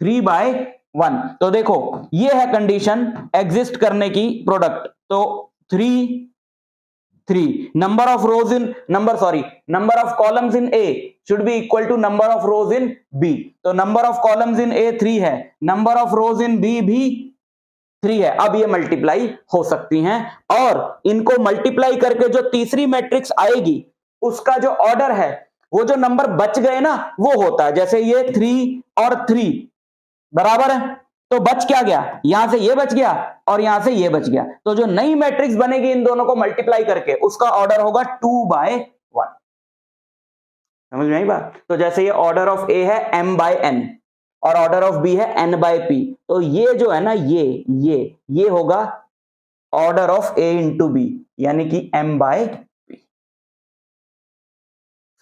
3/1। तो देखो ये है कंडीशन एग्जिस्ट करने की प्रोडक्ट, तो 3 number of rows in number of columns in A should be equal to number of rows in B, तो number of columns in A 3 है, number of rows in B भी 3 है। अब ये multiply हो सकती हैं, और इनको मल्टीप्लाई करके जो तीसरी मैट्रिक्स आएगी उसका जो ऑर्डर है, वो जो नंबर बच गए ना वो होता है, जैसे ये 3 और 3 बराबर है, तो बच क्या गया, यहां से ये बच गया और यहां से ये बच गया, तो जो नई मैट्रिक्स बनेगी इन दोनों को मल्टीप्लाई करके उसका ऑर्डर होगा 2/1। समझ में आई बात। तो जैसे ये ऑर्डर ऑफ ए है m/n और ऑर्डर ऑफ बी है n/p, तो ये जो है ना ये होगा order of A into B, यानी कि m/p।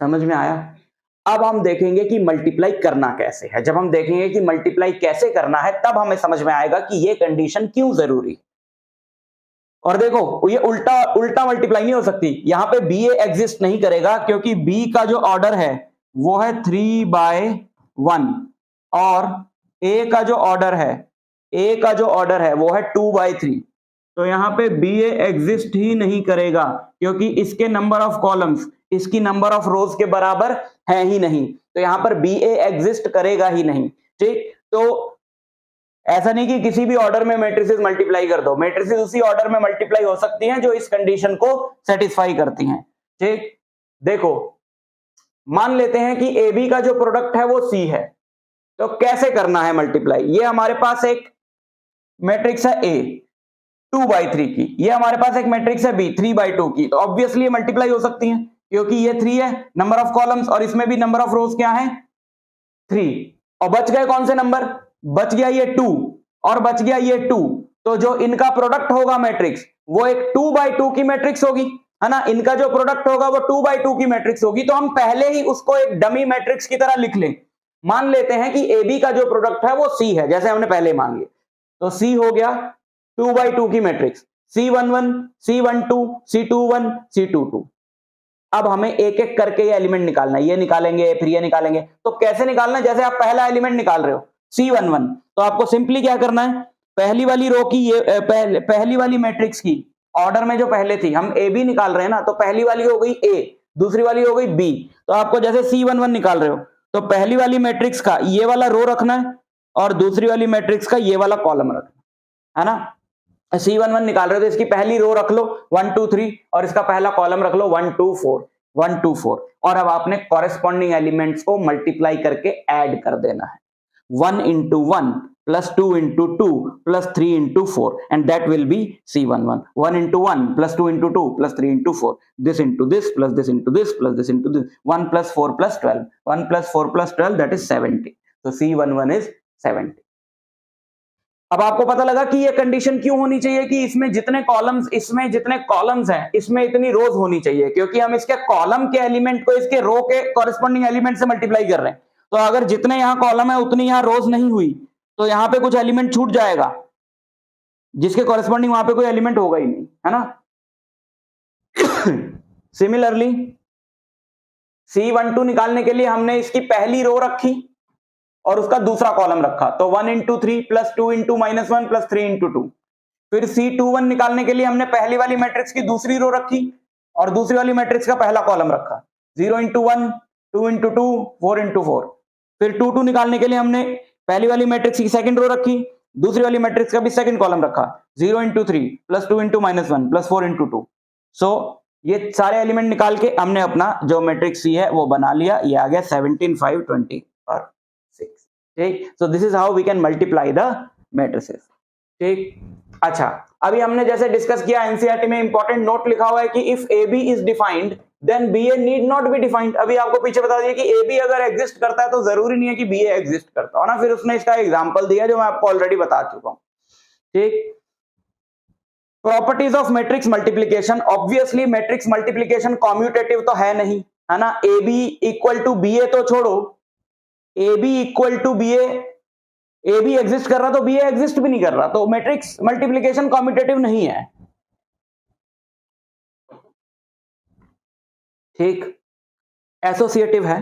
समझ में आया। अब हम देखेंगे कि मल्टीप्लाई करना कैसे है। जब हम देखेंगे कि मल्टीप्लाई कैसे करना है तब हमें समझ में आएगा कि ये कंडीशन क्यों जरूरी है। और देखो ये उल्टा मल्टीप्लाई नहीं हो सकती, यहां पे बी ए एग्जिस्ट नहीं करेगा, क्योंकि बी का जो ऑर्डर है वो है 3/1 और ए का जो ऑर्डर है वो है 2/3, तो यहां पे बी ए एग्जिस्ट ही नहीं करेगा, क्योंकि इसके नंबर ऑफ कॉलम्स इसकी नंबर ऑफ रोज के बराबर है ही नहीं, तो यहां पर बी ए एग्जिस्ट करेगा ही नहीं। ठीक, तो ऐसा नहीं कि किसी भी ऑर्डर में मैट्रिसेस मल्टीप्लाई कर दो, मैट्रिसेस उसी ऑर्डर में मल्टीप्लाई हो सकती हैं जो इस कंडीशन को सेटिस्फाई करती हैं। ठीक, देखो मान लेते हैं कि ए बी का जो प्रोडक्ट है वो सी है, तो कैसे करना है मल्टीप्लाई। ये हमारे पास एक मैट्रिक्स है ए 2/3 की, ये हमारे पास एक मैट्रिक्स है बी 3/2 की, तो ऑब्वियसली ये मल्टीप्लाई हो सकती हैं, क्योंकि ये 3 है नंबर ऑफ कॉलम्स और इसमें भी नंबर ऑफ रोज क्या है 3, और बच गए कौन से नंबर, बच गया ये 2 और बच गया ये 2, तो जो इनका प्रोडक्ट होगा मैट्रिक्स वो एक 2/2 की मैट्रिक्स होगी, है ना, इनका जो प्रोडक्ट होगा वो 2/2 की मैट्रिक्स होगी, तो हम पहले ही उसको एक डमी मैट्रिक्स की तरह लिख लें। मान लेते हैं कि ए बी का जो प्रोडक्ट है वो सी है, जैसे हमने पहले मान लिया, तो सी हो गया 2/2 की matrix, C11 C12 C21 C22। अब हमें एक एक करके ये एलिमेंट निकालना है, ये निकालेंगे फिर ये निकालेंगे, तो कैसे निकालना है, जैसे आप पहला एलिमेंट निकाल रहे हो C11, तो आपको सिंपली क्या करना है, पहली वाली रो की ये पहली वाली मैट्रिक्स की ऑर्डर में जो पहले थी, हम ए बी निकाल रहे हैं ना, तो पहली वाली हो गई ए, दूसरी वाली हो गई बी, तो आपको जैसे C11 निकाल रहे हो तो पहली वाली मैट्रिक्स का ये वाला रो रखना है और दूसरी वाली मैट्रिक्स का ये वाला कॉलम रखना है ना। C11 निकाल रहे हो तो इसकी पहली रो रख लो 1 2 3 और इसका पहला कॉलम रख लो 1 2 4 1 2 4, और अब आपने कॉरेस्पॉन्डिंग एलिमेंट्स को मल्टीप्लाई करके ऐड कर देना है, 1 into 1 plus 2 into 2 plus 3 into 4, and that will be C11, 1 into 1 plus 2 into 2 plus 3 into 4, this into this plus this into this plus this into this, 1 plus 4 plus 12, 1 plus 4 plus 12, that is 70, so C11 is 70। अब आपको पता लगा कि ये condition क्यों होनी चाहिए कि इसमें जितने कॉलम्स हैं इसमें इतनी रोज होनी चाहिए, क्योंकि हम इसके कॉलम के एलिमेंट को इसके रो के कॉरेस्पॉन्डिंग एलिमेंट से मल्टीप्लाई कर रहे हैं, तो अगर जितने यहां कॉलम है उतनी यहां रोज नहीं हुई तो यहां पे कुछ एलिमेंट छूट जाएगा जिसके कॉरेस्पॉन्डिंग वहां पे कोई एलिमेंट होगा ही नहीं, है ना। सिमिलरली C12 निकालने के लिए हमने इसकी पहली रो रखी और उसका दूसरा कॉलम रखा, तो 1 into 3 plus 2 into -1 plus 3 into 2। फिर C21 निकालने के लिए हमने पहली वाली मैट्रिक्स की दूसरी रो रखी और दूसरी वाली मैट्रिक्स का पहला कॉलम रखा, 0 into 1 2 into 2 4 into 4। फिर 2 2 निकालने के लिए हमने पहली वाली मैट्रिक्स की सेकंड रो रखी, दूसरी वाली मैट्रिक्स का भी सेकंड कॉलम रखा, 0 into 3 plus 2 into -1 plus 4 into 2। सो ये सारे एलिमेंट निकाल के हमने अपना जो मैट्रिक्स सी है वो बना लिया, ये आ गया 17 5 20 और 6। ठीक, so this is how we can multiply the matrices. ठीक, अच्छा अभी हमने जैसे डिस्कस किया एनसीईआरटी में इंपॉर्टेंट नोट लिखा हुआ है कि if A B is defined then B A need not be defined. अभी आपको पीछे बता दिया कि ए बी अगर एग्जिस्ट करता है तो जरूरी नहीं है कि बी ए एग्जिस्ट करता हो ना, फिर उसने इसका एग्जांपल दिया जो मैं आपको ऑलरेडी बता चुका हूं। ठीक, properties of matrix multiplication, obviously matrix multiplication commutative तो है नहीं, है ना। A B equal to B A तो छोड़ो, A B equal to B A B exist कर रहा तो बी ए एग्जिस्ट भी नहीं कर रहा, तो मैट्रिक्स मल्टीप्लीकेशन कॉम्यूटेटिव नहीं है। ठीक, एसोसिएटिव है।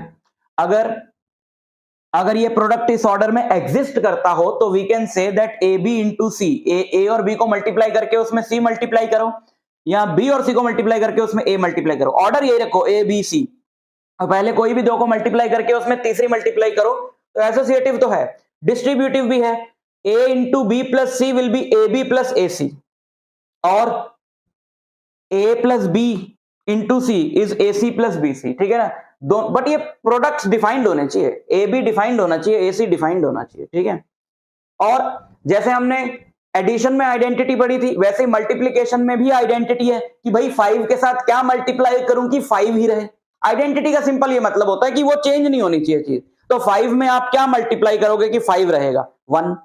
अगर ये प्रोडक्ट इस ऑर्डर में एग्जिस्ट करता हो तो we can say that A B into C, A और बी को मल्टीप्लाई करके उसमें सी मल्टीप्लाई करो, या बी और सी को मल्टीप्लाई करके उसमें ए मल्टीप्लाई करो। ऑर्डर यही रखो ए बी सी, और पहले कोई भी दो को मल्टीप्लाई करके उसमें तीसरी मल्टीप्लाई करो, तो एसोसिएटिव तो है। डिस्ट्रीब्यूटिव भी है, A into B plus C will be A B plus A C, और A plus B into C is A C plus B C. ठीक है ना, बट ये प्रोडक्ट्स डिफाइंड होने चाहिए, ए बी डिफाइंड होना चाहिए, ए सी डिफाइंड होना चाहिए। ठीक है, और जैसे हमने एडिशन में आइडेंटिटी पढ़ी थी वैसे मल्टीप्लीकेशन में भी आइडेंटिटी है कि भाई 5 के साथ क्या मल्टीप्लाई करूं कि 5 ही रहे। आइडेंटिटी का सिंपल ये मतलब होता है कि वो चेंज नहीं होनी चाहिए चीज, तो 5 में आप क्या मल्टीप्लाई करोगे कि 5 रहेगा 1,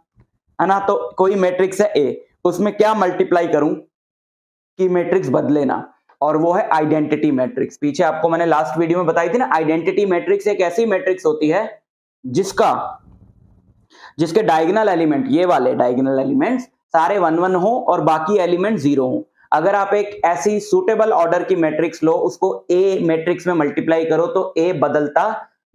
है ना। तो कोई मैट्रिक्स है ए, उसमें क्या मल्टीप्लाई करूं कि मैट्रिक्स बदले ना, और वो है आइडेंटिटी मैट्रिक्स। पीछे आपको मैंने लास्ट वीडियो में बताई थी ना, आइडेंटिटी मैट्रिक्स एक ऐसी मैट्रिक्स होती है जिसके डायगोनल एलिमेंट, ये वाले डायगोनल एलिमेंट्स सारे 1 1 हो और बाकी एलिमेंट 0 हो। अगर आप एक ऐसी सुटेबल ऑर्डर की मैट्रिक्स लो, उसको ए मैट्रिक्स में मल्टीप्लाई करो तो ए बदलता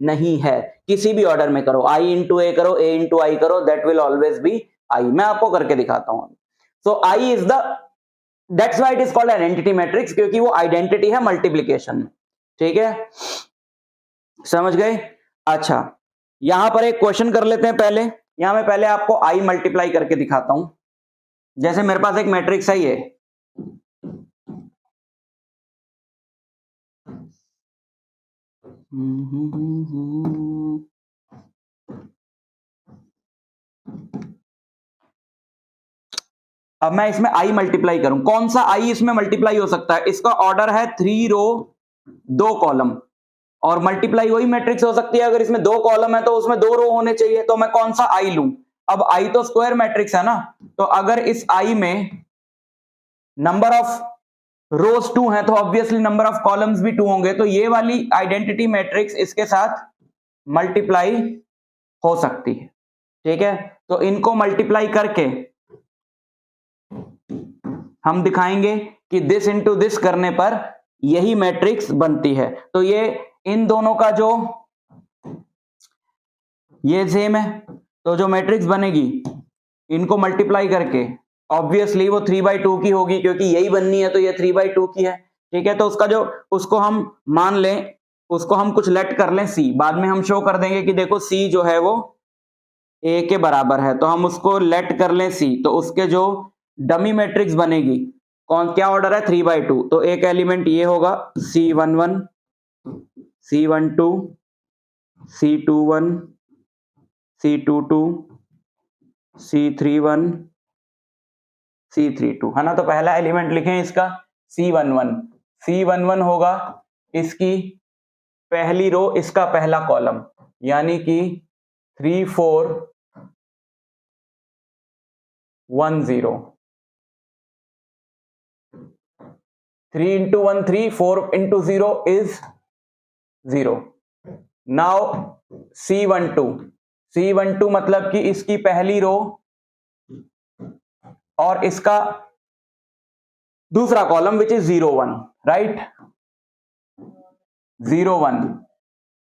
नहीं है, किसी भी ऑर्डर में करो, आई इंटू ए करो, ए इंटू आई करो, that will always be I. मैं आपको करके दिखाता हूं। So I is the, that's why it is called identity matrix, क्योंकि वो आइडेंटिटी है मल्टीप्लीकेशन में। ठीक है, समझ गए। अच्छा, यहां पर एक क्वेश्चन कर लेते हैं पहले। यहां मैं पहले आपको आई मल्टीप्लाई करके दिखाता हूं। जैसे मेरे पास एक मैट्रिक्स है ये, अब मैं इसमें आई मल्टीप्लाई करूं, कौन सा आई इसमें मल्टीप्लाई हो सकता है? इसका ऑर्डर है 3 रो 2 कॉलम, और मल्टीप्लाई वही मैट्रिक्स हो सकती है अगर इसमें 2 कॉलम है तो उसमें 2 रो होने चाहिए, तो मैं कौन सा आई लूं? अब आई तो स्क्वायर मैट्रिक्स है ना, तो अगर इस आई में नंबर ऑफ रोज 2 है तो ऑब्वियसली नंबर ऑफ कॉलम्स भी 2 होंगे, तो ये वाली आइडेंटिटी मैट्रिक्स इसके साथ मल्टीप्लाई हो सकती है। ठीक है, तो इनको मल्टीप्लाई करके हम दिखाएंगे कि दिस इंटू दिस करने पर यही मैट्रिक्स बनती है। तो ये इन दोनों का जो ये सेम है, तो जो मैट्रिक्स बनेगी इनको मल्टीप्लाई करके ऑब्वियसली वो 3/2 की होगी, क्योंकि यही बननी है तो ये 3/2 की है। ठीक है, तो उसका जो, उसको हम मान लें, उसको हम कुछ लेट कर लें सी, बाद में हम शो कर देंगे कि देखो सी जो है वो ए के बराबर है, तो हम उसको लेट कर लें सी, तो उसके जो डमी मैट्रिक्स बनेगी, कौन क्या ऑर्डर है 3/2, तो एक एलिमेंट ये होगा C11 C12 C21 C22 C31 C32, है ना। तो पहला एलिमेंट लिखें इसका C11, C11 होगा इसकी पहली रो, इसका पहला कॉलम, यानी कि 3 4 1 0, 3 into 1 3, 4 into 0 is 0. Now C12 मतलब कि इसकी पहली रो और इसका दूसरा column which is 0 1, right, 0 1,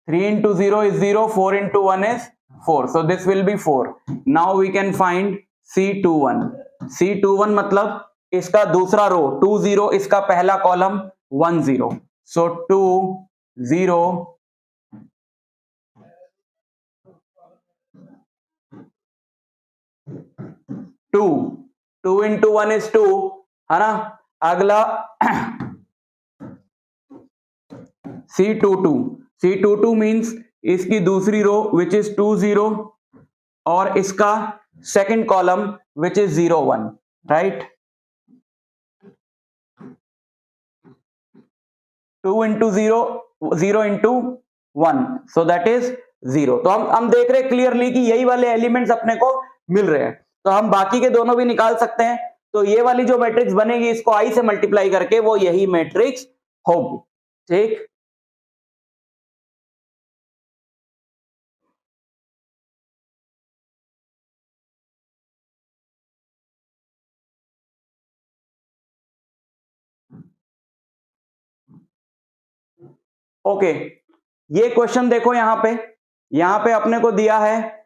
3 into 0 is 0, 4 into 1 is 4, so this will be 4. Now we can find C21. C21 मतलब इसका दूसरा रो 2 0, इसका पहला कॉलम 1 0, so 2 0 2, 2 into 1 is 2, है ना। अगला C22 मीन्स इसकी दूसरी रो विच इज 2 0 और इसका second column which is 0 1, right. 2 into 0, 0 into 1, so that is 0। तो हम देख रहे हैं क्लियरली कि यही वाले एलिमेंट्स अपने को मिल रहे हैं, तो हम बाकी के दोनों भी निकाल सकते हैं। तो ये वाली जो मैट्रिक्स बनेगी इसको i से मल्टीप्लाई करके वो यही मैट्रिक्स होगी, ठीक। ओके, ये क्वेश्चन देखो यहां पे अपने को दिया है,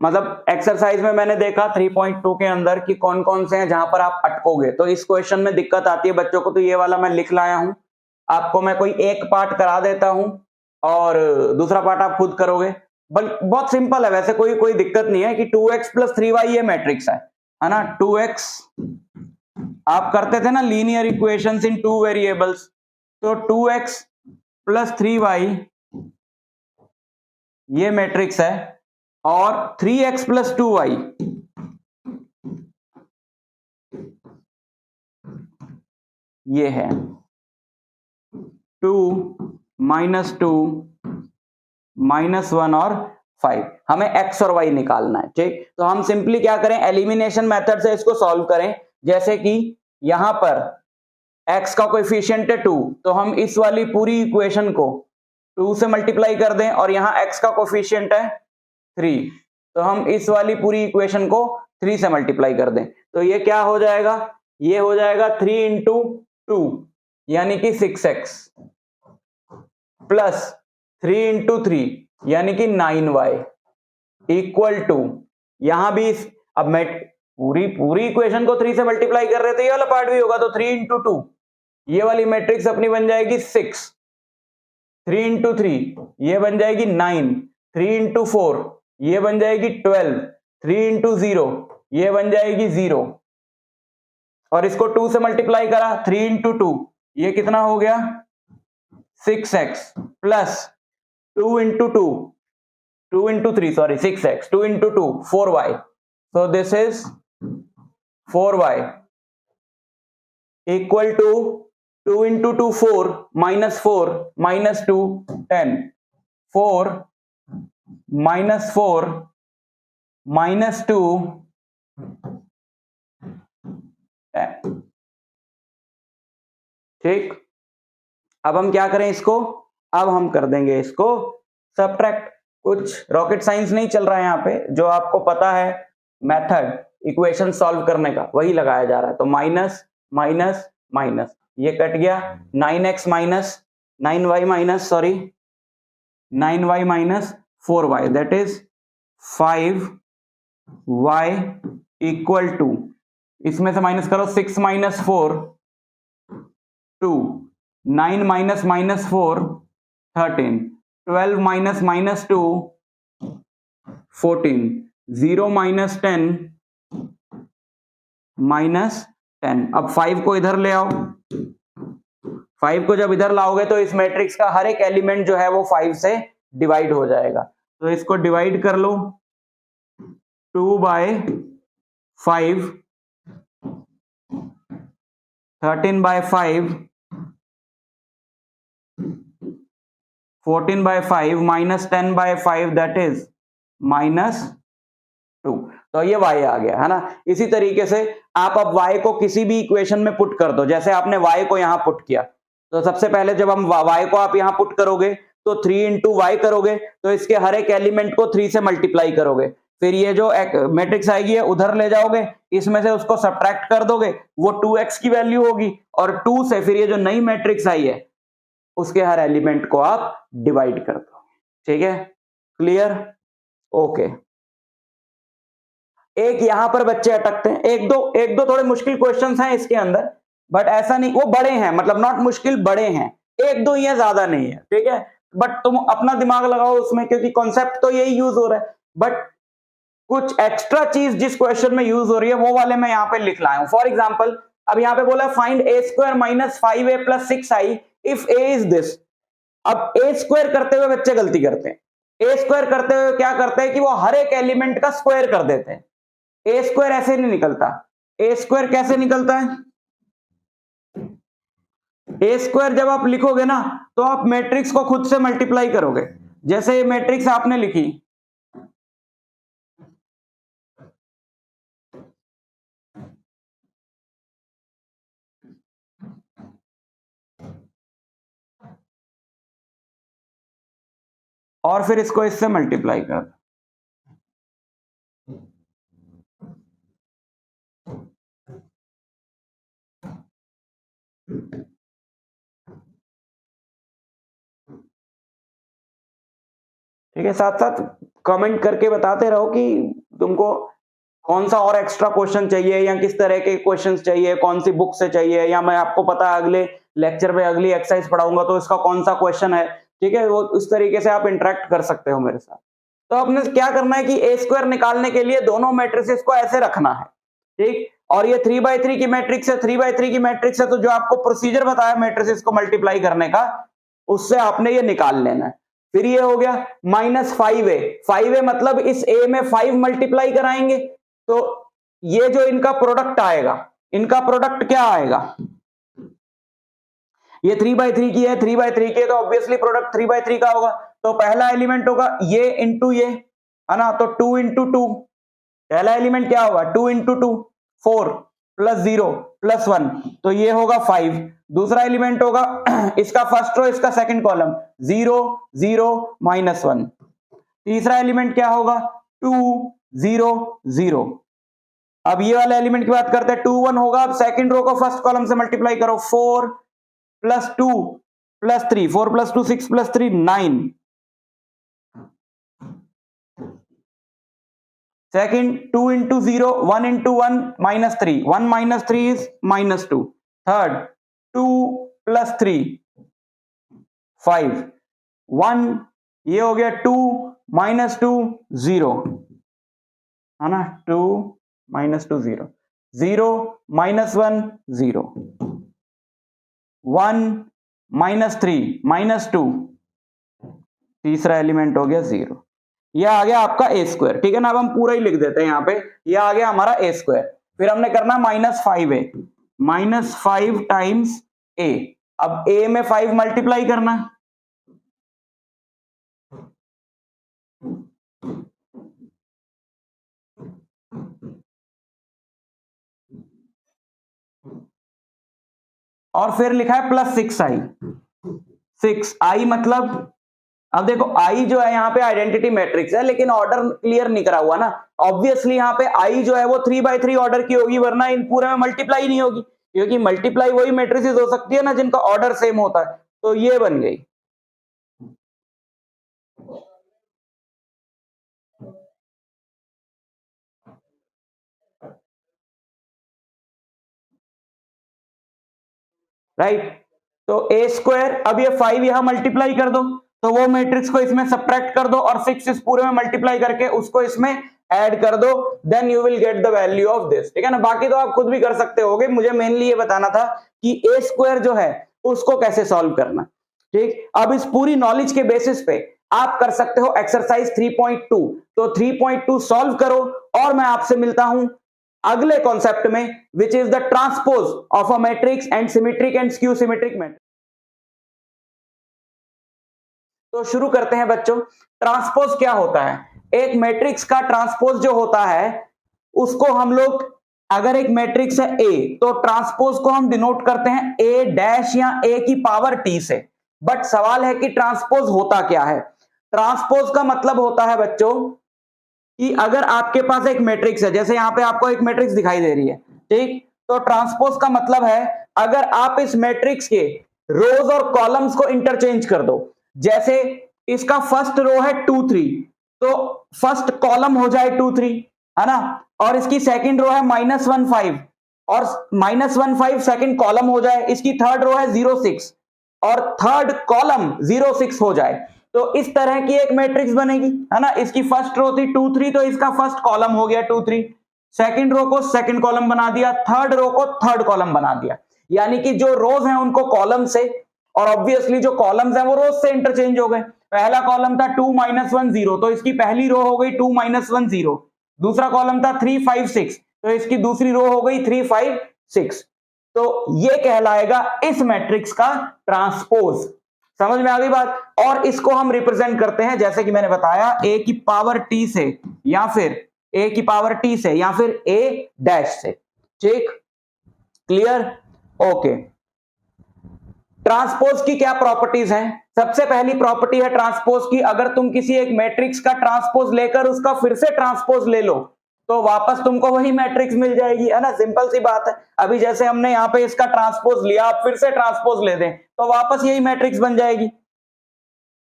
मतलब एक्सरसाइज में मैंने देखा 3.2 के अंदर कि कौन कौन से हैं जहां पर आप अटकोगे। तो इस क्वेश्चन में दिक्कत आती है बच्चों को, तो ये वाला मैं लिख लाया हूं। आपको मैं कोई एक पार्ट करा देता हूं और दूसरा पार्ट आप खुद करोगे। बहुत सिंपल है वैसे, कोई दिक्कत नहीं है कि 2x + 3y ये मैट्रिक्स है ना। 2x आप करते थे ना लीनियर इक्वेशंस इन 2 वेरिएबल्स, तो 2x + 3y ये मैट्रिक्स है और 3x + 2y ये है 2 -2 -1 और 5। हमें x और y निकालना है, ठीक। तो हम सिंपली क्या करें, एलिमिनेशन मेथड से इसको सॉल्व करें। जैसे कि यहां पर x का कोएफिशिएंट है 2, तो हम इस वाली पूरी इक्वेशन को 2 से मल्टीप्लाई कर दें, और यहां x का कोएफिशिएंट है 3, तो हम इस वाली पूरी इक्वेशन को 3 से मल्टीप्लाई कर दें। तो ये क्या हो जाएगा, ये हो जाएगा 3 × 2 यानी कि 6x प्लस 3 × 3 यानी कि 9y इक्वल टू, यहां भी अब मैं पूरी इक्वेशन को 3 से मल्टीप्लाई कर रहे थे, ये वाला पार्ट भी होगा, तो 3 × 2 ये वाली मैट्रिक्स अपनी बन जाएगी 6, 3 × 3 ये बन जाएगी 9, 3 × 4 ये बन जाएगी 12, 3 × 0 ये बन जाएगी 0, और इसको 2 से मल्टीप्लाई करा, 3 × 2 ये कितना हो गया 6x plus 2 × 3 sorry 6x, 2 × 2 4y, so this is 4y equal to 2 × 2 4 -4 -2 10, 4 -4 -2 10, ठीक। अब हम क्या करें इसको, अब हम कर देंगे इसको सबट्रैक्ट। कुछ रॉकेट साइंस नहीं चल रहा है यहाँ पे, जो आपको पता है मेथड इक्वेशन सॉल्व करने का वही लगाया जा रहा है। तो माइनस माइनस माइनस ये कट गया, 9x minus 9y minus sorry 9y minus 4y that is 5y equal to, इसमें से माइनस करो 6 - 4 2, 9 - -4 13, 12 - -2 14, 0 - 10 -10। अब 5 को इधर ले आओ, 5 को जब इधर लाओगे तो इस मैट्रिक्स का हर एक एलिमेंट जो है वो 5 से डिवाइड हो जाएगा। तो इसको डिवाइड कर लो, 2/5 13/5 14/5 -10/5 दैट इज -2। तो ये y आ गया है ना। इसी तरीके से आप अब y को किसी भी इक्वेशन में पुट कर दो। जैसे आपने y को यहां पुट किया, तो सबसे पहले जब हम y को आप यहां पुट करोगे तो 3 × y करोगे, तो इसके हर एक एलिमेंट को 3 से मल्टीप्लाई करोगे, फिर ये जो मैट्रिक्स आएगी है उधर ले जाओगे, इसमें से उसको सब्ट्रैक्ट कर दोगे, वो 2x की वैल्यू होगी, और 2 से फिर ये जो नई मैट्रिक्स आई है उसके हर एलिमेंट को आप डिवाइड कर दो। ठीक है, क्लियर? ओके। एक यहां पर बच्चे अटकते हैं, एक दो थोड़े मुश्किल क्वेश्चंस हैं इसके अंदर, बट ऐसा नहीं, वो बड़े हैं, मतलब नॉट मुश्किल, बड़े हैं, एक दो ही है, ज्यादा नहीं है। ठीक है, बट तुम अपना दिमाग लगाओ उसमें, क्योंकि कॉन्सेप्ट तो यही यूज हो रहा है, बट कुछ एक्स्ट्रा चीज जिस क्वेश्चन में यूज हो रही है वो वाले मैं यहां पे लिख लाया हूं। फॉर एग्जांपल, अब यहां पे बोला find a² - 5a + 6i if a is this. अब ए स्क्वायर करते हुए बच्चे गलती करते हैं। ए स्क्वायर करते हुए क्या करते हैं कि वो हर एक एलिमेंट का स्क्वायर कर देते हैं। ए स्क्वायर ऐसे नहीं निकलता। ए स्क्वायर कैसे निकलता है? ए स्क्वायर जब आप लिखोगे ना तो आप मैट्रिक्स को खुद से मल्टीप्लाई करोगे। जैसे ये मैट्रिक्स आपने लिखी, और फिर इसको इससे मल्टीप्लाई कर दो। ठीक है, साथ साथ कमेंट करके बताते रहो कि तुमको कौन सा और एक्स्ट्रा क्वेश्चन चाहिए या किस तरह के क्वेश्चंस चाहिए, कौन सी बुक से चाहिए, या मैं आपको पता है अगले लेक्चर में अगली एक्सरसाइज पढ़ाऊंगा तो इसका कौन सा क्वेश्चन है। ठीक है, वो उस तरीके से आप इंटरेक्ट कर सकते हो मेरे साथ। तो आपने क्या करना है कि ए स्क्वायर निकालने के लिए दोनों मैट्रिसेस को ऐसे रखना है। ठीक, और ये 3x3 की मैट्रिक्स है, 3x3 की मैट्रिक्स है, तो जो आपको प्रोसीजर बताया मैट्रिसेस को मल्टीप्लाई करने का, उससे आपने ये निकाल लेना है। फिर ये हो गया -5a। 5a मतलब इस a में 5 मल्टीप्लाई कराएंगे तो ये जो इनका प्रोडक्ट आएगा, इनका प्रोडक्ट क्या आएगा? ये 3x3 की है, 3x3 की है, तो ऑब्वियसली प्रोडक्ट 3x3 का होगा। तो पहला एलिमेंट होगा ये इंटू ये, है ना, तो 2 इंटू 2, पहला एलिमेंट क्या होगा? 2 इंटू 2, 4 प्लस 0 प्लस 1, तो ये होगा 5। दूसरा एलिमेंट होगा इसका फर्स्ट रो, इसका सेकंड कॉलम, 0 0 -1। तीसरा एलिमेंट क्या होगा? 2 0 0। अब ये वाले एलिमेंट की बात करते हैं, 2 1 होगा। अब सेकंड रो को फर्स्ट कॉलम से मल्टीप्लाई करो, 4 plus 2 plus 3, 4 plus 2 6 plus 3 9। Second 2 into 0, 1 into 1 -3, 1 -3 is -2। Third 2 plus 3 5, 1, ये हो गया 2 -2 0, है ना, 2 -2 0, 0 -1 0, 1 -3 -2, तीसरा एलिमेंट हो गया 0। यह आ गया आपका ए स्क्वायर। ठीक है ना, अब हम पूरा ही लिख देते हैं यहाँ पे, यह आ गया हमारा ए स्क्वायर। फिर हमने करना -5a, -5 टाइम्स a। अब a में 5 मल्टीप्लाई करना, और फिर लिखा है +6i। 6i मतलब, अब देखो i जो है यहाँ पे आइडेंटिटी मैट्रिक्स है, लेकिन ऑर्डर क्लियर नहीं करा हुआ ना। ऑब्वियसली यहाँ पे i जो है वो 3x3 ऑर्डर की होगी, वरना इन पूरे में मल्टीप्लाई नहीं होगी, क्योंकि मल्टीप्लाई वही मैट्रिसेस हो सकती है ना जिनका ऑर्डर सेम होता है। तो ये बन गई। राइट, तो ए स्क्वायर, अब ये 5 यहां मल्टीप्लाई कर दो, तो वो मैट्रिक्स को इसमें सब्ट्रैक्ट कर दो, और 6 इस पूरे में मल्टीप्लाई करके उसको इसमें ऐड कर दो, then you will get the value of this. ठीक है ना, बाकी तो आप खुद भी कर सकते होगे, मुझे मेनली ये बताना था कि ए स्क्वायर जो है उसको कैसे सॉल्व करना। ठीक, अब इस पूरी नॉलेज के बेसिस पे आप कर सकते हो एक्सरसाइज 3.2। तो 3.2 सॉल्व करो, और मैं आपसे मिलता हूं अगले कॉन्सेप्ट में, which is the transpose of a matrix and symmetric and skew symmetric matrix. तो शुरू करते हैं बच्चों। ट्रांसपोज क्या होता है? एक मैट्रिक्स का ट्रांसपोज जो होता है उसको हम लोग, अगर एक मैट्रिक्स है A, तो ट्रांसपोज को हम डिनोट करते हैं A डैश या A की पावर T से। बट सवाल है कि ट्रांसपोज होता क्या है? ट्रांसपोज का मतलब होता है बच्चों कि अगर आपके पास एक मैट्रिक्स है, जैसे यहां पे आपको एक मैट्रिक्स दिखाई दे रही है, ठीक, तो ट्रांसपोज का मतलब है अगर आप इस मैट्रिक्स के रोज और कॉलम्स को इंटरचेंज कर दो। जैसे इसका फर्स्ट रो है 2 3, तो फर्स्ट कॉलम हो जाए 2 3, है ना, और इसकी सेकंड रो है -1 5, और -1 5 सेकंड कॉलम हो जाए। इसकी थर्ड रो है 0 6, और थर्ड कॉलम 0 6 हो जाए। तो इस तरह की एक मैट्रिक्स बनेगी, है ना। इसकी फर्स्ट रो थी 2 3, तो इसका फर्स्ट कॉलम हो गया 2 3, सेकंड रो को सेकंड कॉलम बना दिया, थर्ड रो को थर्ड कॉलम बना दिया। यानी कि जो रोज हैं उनको कॉलम से और ऑब्वियसली जो कॉलम्स हैं वो रोज से इंटरचेंज हो गए। पहला कॉलम था 2 -1 0, तो इसकी पहली रो हो गई 2 -1 0। दूसरा कॉलम था 3 5 6, तो इसकी दूसरी रो हो गई 3 5 6। तो ये कहलाएगा इस मैट्रिक्स का ट्रांसपोज। समझ में आ गई बात। और इसको हम रिप्रेजेंट करते हैं जैसे कि मैंने बताया a की पावर t से, या फिर a की पावर t से, या फिर a डैश से। ठीक, क्लियर, ओके। ट्रांसपोज की क्या प्रॉपर्टीज हैं? सबसे पहली प्रॉपर्टी है ट्रांसपोज की, अगर तुम किसी एक मैट्रिक्स का ट्रांसपोज लेकर उसका फिर से ट्रांसपोज ले लो तो वापस तुमको वही मैट्रिक्स मिल जाएगी, है ना। सिंपल सी बात है। अभी जैसे हमने यहाँ पे इसका ट्रांसपोज लिया, आप फिर से ट्रांसपोज ले दें तो वापस यही मैट्रिक्स बन जाएगी।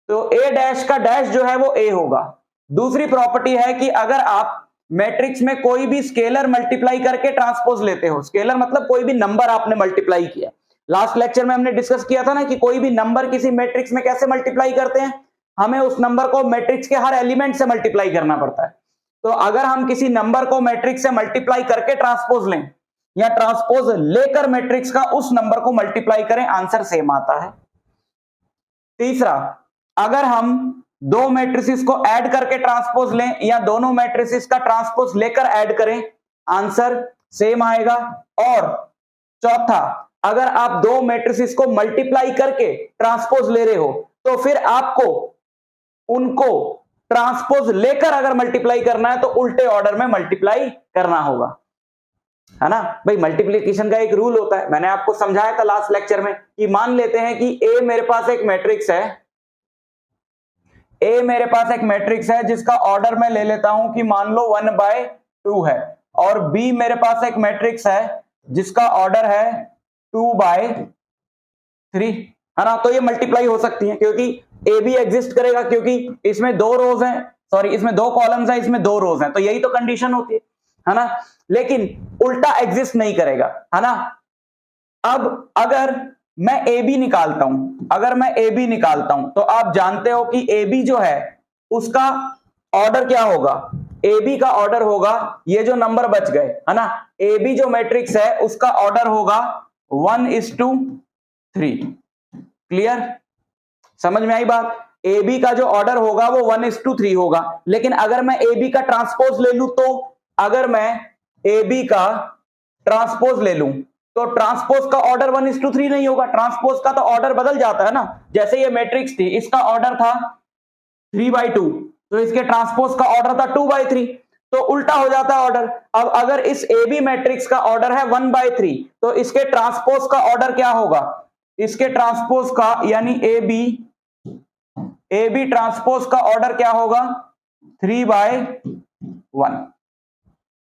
तो a डैश का डैश जो है वो a होगा। दूसरी प्रॉपर्टी है कि अगर आप मैट्रिक्स में कोई भी स्केलर मल्टीप्लाई करके ट्रांसपोज लेते हो, स्केलर मतलब कोई भी नंबर आपने मल्टीप्लाई किया, लास्ट लेक्चर में हमने डिस्कस किया था ना कि कोई भी नंबर किसी मैट्रिक्स में कैसे मल्टीप्लाई करते हैं, हमें उस नंबर को मैट्रिक्स के हर एलिमेंट से मल्टीप्लाई करना पड़ता है। तो अगर हम किसी नंबर को मैट्रिक्स से मल्टीप्लाई करके ट्रांसपोज लें या ट्रांसपोज लेकर मैट्रिक्स का उस नंबर को मल्टीप्लाई करें, आंसर सेम आता है। तीसरा, अगर हम दो मैट्रिसेस को ऐड करके ट्रांसपोज लें या दोनों मैट्रिसेस का ट्रांसपोज लेकर ऐड करें, आंसर सेम आएगा। और चौथा, अगर आप दो मैट्रिसेस को मल्टीप्लाई करके ट्रांसपोज ले रहे हो तो फिर आपको उनको ट्रांसपोज लेकर अगर मल्टीप्लाई करना है तो उल्टे ऑर्डर में मल्टीप्लाई करना होगा, है ना भाई। मल्टीप्लिकेशन का एक रूल होता है, मैंने आपको समझाया था लास्ट लेक्चर में कि मान लेते हैं कि A मेरे पास एक मैट्रिक्स है, A मेरे पास एक मैट्रिक्स है जिसका ऑर्डर मैं ले लेता हूं कि मान लो 1/2 है, और B मेरे पास एक मैट्रिक्स है जिसका ऑर्डर है 2/3, है ना। तो ये मल्टीप्लाई हो सकती है क्योंकि ए भी एग्जिस्ट करेगा, क्योंकि इसमें दो रोज हैं, सॉरी इसमें दो कॉलम्स हैं, इसमें दो रोज हैं, तो यही तो कंडीशन होती है ना। लेकिन उल्टा एग्जिस्ट नहीं करेगा, है ना। अब अगर मैं ए बी निकालता हूं, अगर मैं ए बी निकालता हूं तो आप जानते हो कि ए बी जो है उसका ऑर्डर क्या होगा, ए बी का ऑर्डर होगा, ये जो नंबर बच गए, है ना, ए बी जो मैट्रिक्स है उसका ऑर्डर होगा 1:3। क्लियर, समझ में आई बात। ए बी का जो ऑर्डर होगा वो 1:3 होगा। लेकिन अगर मैं ए बी का ट्रांसपोज ले लूं तो, अगर मैं ए बी का ट्रांसपोज ले लूं तो ट्रांसपोज का ऑर्डर 1:3 नहीं होगा, ट्रांसपोज का तो ऑर्डर बदल जाता है ना। जैसे ये मैट्रिक्स थी, इसका ऑर्डर था 3/2, तो इसके ट्रांसपोज का ऑर्डर था 2/3, तो उल्टा हो जाता है ऑर्डर। अब अगर इस ए बी मैट्रिक्स का ऑर्डर है 1/3 तो इसके ट्रांसपोज का ऑर्डर क्या होगा, इसके ट्रांसपोज का यानी ए बी ट्रांसपोज का ऑर्डर क्या होगा 3/1,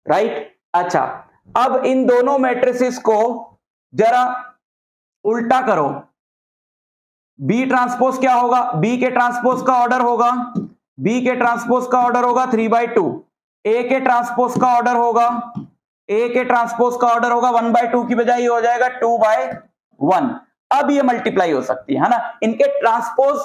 राइट। अच्छा, अब इन दोनों मैट्रिसेस को जरा उल्टा करो। बी ट्रांसपोज क्या होगा, बी के ट्रांसपोज का ऑर्डर होगा, बी के ट्रांसपोज का ऑर्डर होगा 3/2, ए के ट्रांसपोज का ऑर्डर होगा, ए के ट्रांसपोज का ऑर्डर होगा 1/2 की बजाय ये हो जाएगा 2/1। अब ये मल्टीप्लाई हो सकती है ना। इनके ट्रांसपोज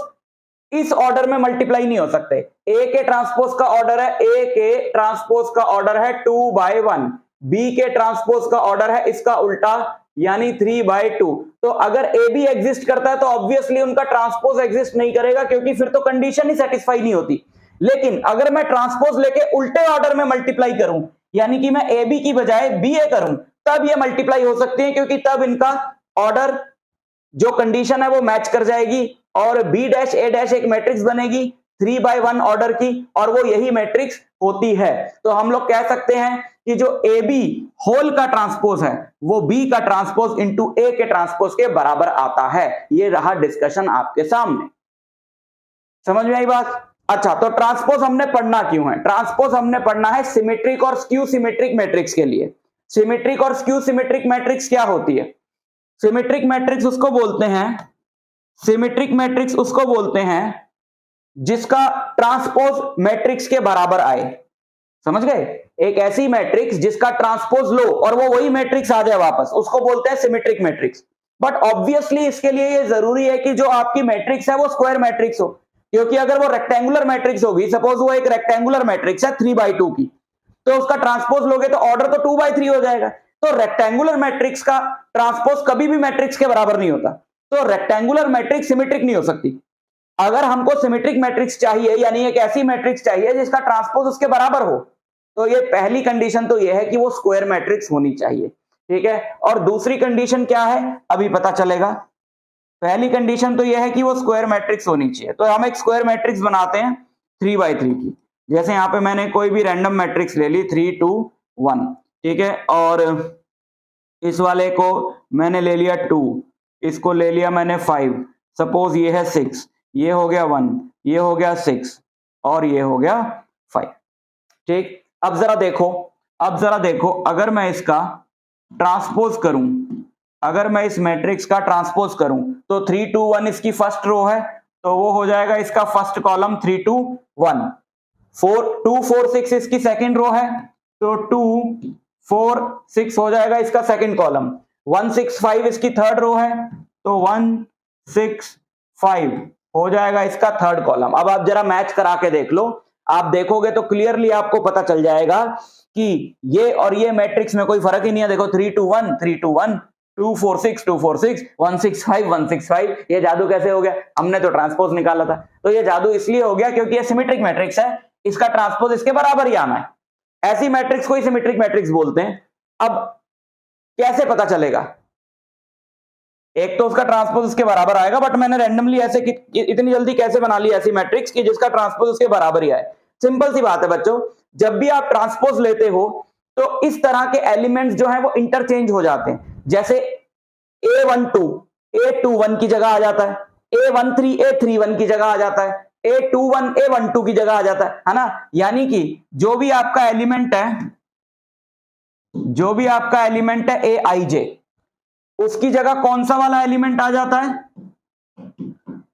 इस ऑर्डर में मल्टीप्लाई नहीं हो सकते। ए के ट्रांसपोज का ऑर्डर है, ए के ट्रांसपोज का ऑर्डर है 2/1, बी के ट्रांसपोज का ऑर्डर है इसका उल्टा यानी 3/2। तो अगर ए बी एग्जिस्ट करता है तो ऑब्वियसली उनका ट्रांसपोज एग्जिस्ट नहीं करेगा, क्योंकि फिर तो कंडीशन ही सेटिस्फाई नहीं होती। लेकिन अगर मैं ट्रांसपोज लेके उल्टे ऑर्डर में मल्टीप्लाई करूं, यानी कि मैं ए बी की बजाय बी ए करूं, तब ये मल्टीप्लाई हो सकती है, क्योंकि तब इनका ऑर्डर जो कंडीशन है वो मैच कर जाएगी और बी डैश ए डैश एक मैट्रिक्स बनेगी 3/1 ऑर्डर की, और वो यही मैट्रिक्स होती है। तो हम लोग कह सकते हैं कि जो ए बी होल का ट्रांसपोज है वो बी का ट्रांसपोज इंटू ए के ट्रांसपोज के बराबर आता है। ये रहा डिस्कशन आपके सामने, समझ में आई बात। अच्छा, तो ट्रांसपोज हमने पढ़ना क्यों है, ट्रांसपोज हमने पढ़ना है सिमेट्रिक और स्क्यू सिमेट्रिक मैट्रिक्स के लिए। सिमेट्रिक और स्क्यू सिमेट्रिक मैट्रिक्स क्या होती है, सिमेट्रिक मैट्रिक्स उसको बोलते हैं, सिमेट्रिक मैट्रिक्स उसको बोलते हैं जिसका ट्रांसपोज मैट्रिक्स के बराबर आए। समझ गए, एक ऐसी मैट्रिक्स जिसका ट्रांसपोज लो और वो वही मैट्रिक्स आ जाए वापस, उसको बोलते हैं सिमेट्रिक मैट्रिक्स। बट ऑब्वियसली इसके लिए ये जरूरी है कि जो आपकी मैट्रिक्स है वो स्क्वायर मैट्रिक्स हो, क्योंकि अगर वो रेक्टेंगुलर मैट्रिक्स होगी, सपोज वो एक रेक्टेंगुलर मैट्रिक्स है 3/2 की, तो उसका ट्रांसपोज लोगे तो ऑर्डर तो 2/3 हो जाएगा। तो रेक्टेंगुलर मैट्रिक्स का ट्रांसपोज कभी भी मैट्रिक्स के बराबर नहीं होता, तो रेक्टेंगुलर मैट्रिक्स सिमेट्रिक नहीं हो सकती। अगर हमको सिमेट्रिक मैट्रिक्स चाहिए, यानी एक ऐसी मैट्रिक्स चाहिए जिसका ट्रांसपोज उसके बराबर हो, तो ये पहली कंडीशन तो ये है कि वो स्क्वायर मैट्रिक्स होनी चाहिए, ठीक है। और दूसरी कंडीशन क्या है अभी पता चलेगा। पहली कंडीशन तो ये है कि वो स्क्वायर मैट्रिक्स होनी चाहिए। तो हम एक स्क्वायर मैट्रिक्स बनाते हैं 3x3 की। जैसे यहां पे मैंने कोई भी रैंडम मैट्रिक्स ले ली 3 2 1, ठीक है। और इस वाले को मैंने ले लिया 2, इसको ले लिया मैंने 5, सपोज ये है 6, ये हो गया 1, ये हो गया 6 और ये हो गया 5, ठीक। अब जरा देखो, अगर मैं इसका ट्रांसपोज करूं, अगर मैं इस मैट्रिक्स का ट्रांसपोज करूं तो 3 2 1 इसकी फर्स्ट रो है, तो वो हो जाएगा इसका फर्स्ट कॉलम 3 2 1। 2 4 6 इसकी सेकंड रो है, तो 2 4 6 हो जाएगा इसका सेकंड कॉलम। 1 6 5 इसकी थर्ड रो है, तो 1 6 5 हो जाएगा इसका थर्ड कॉलम। अब आप जरा मैच करा के देख लो, आप देखोगे तो क्लियरली आपको पता चल जाएगा कि ये और ये मैट्रिक्स में कोई फर्क ही नहीं है। देखो 3 2 1 3 2 1, 2 4 6 2 4 6, 1 6 5 1 6 5। ये जादू कैसे हो गया? हमने तो ट्रांसपोज निकाला था। तो ये जादू इसलिए हो गया क्योंकि ये सिमेट्रिक मैट्रिक्स है, इसका ट्रांसपोज इसके बराबर ही आना है। ऐसी मैट्रिक्स को ही सिमेट्रिक मैट्रिक्स बोलते हैं। अब कैसे पता चलेगा? एक तो उसका ट्रांसपोज उसके बराबर आएगा, बट मैंने रैंडमली ऐसे इतनी जल्दी कैसे बना ली ऐसी मैट्रिक्स कि जिसका ट्रांसपोज उसके बराबर ही आए? सिंपल सी बात है बच्चों, जब भी आप ट्रांसपोज लेते हो तो इस तरह के एलिमेंट्स जो हैं वो इंटरचेंज हो जाते हैं। जैसे A12 A21 की जगह आ जाता है, A13 A31 की जगह आ जाता है, A21 A12 की जगह आ जाता है ना। यानी कि जो भी आपका एलिमेंट है Aij, उसकी जगह कौन सा वाला एलिमेंट आ जाता है?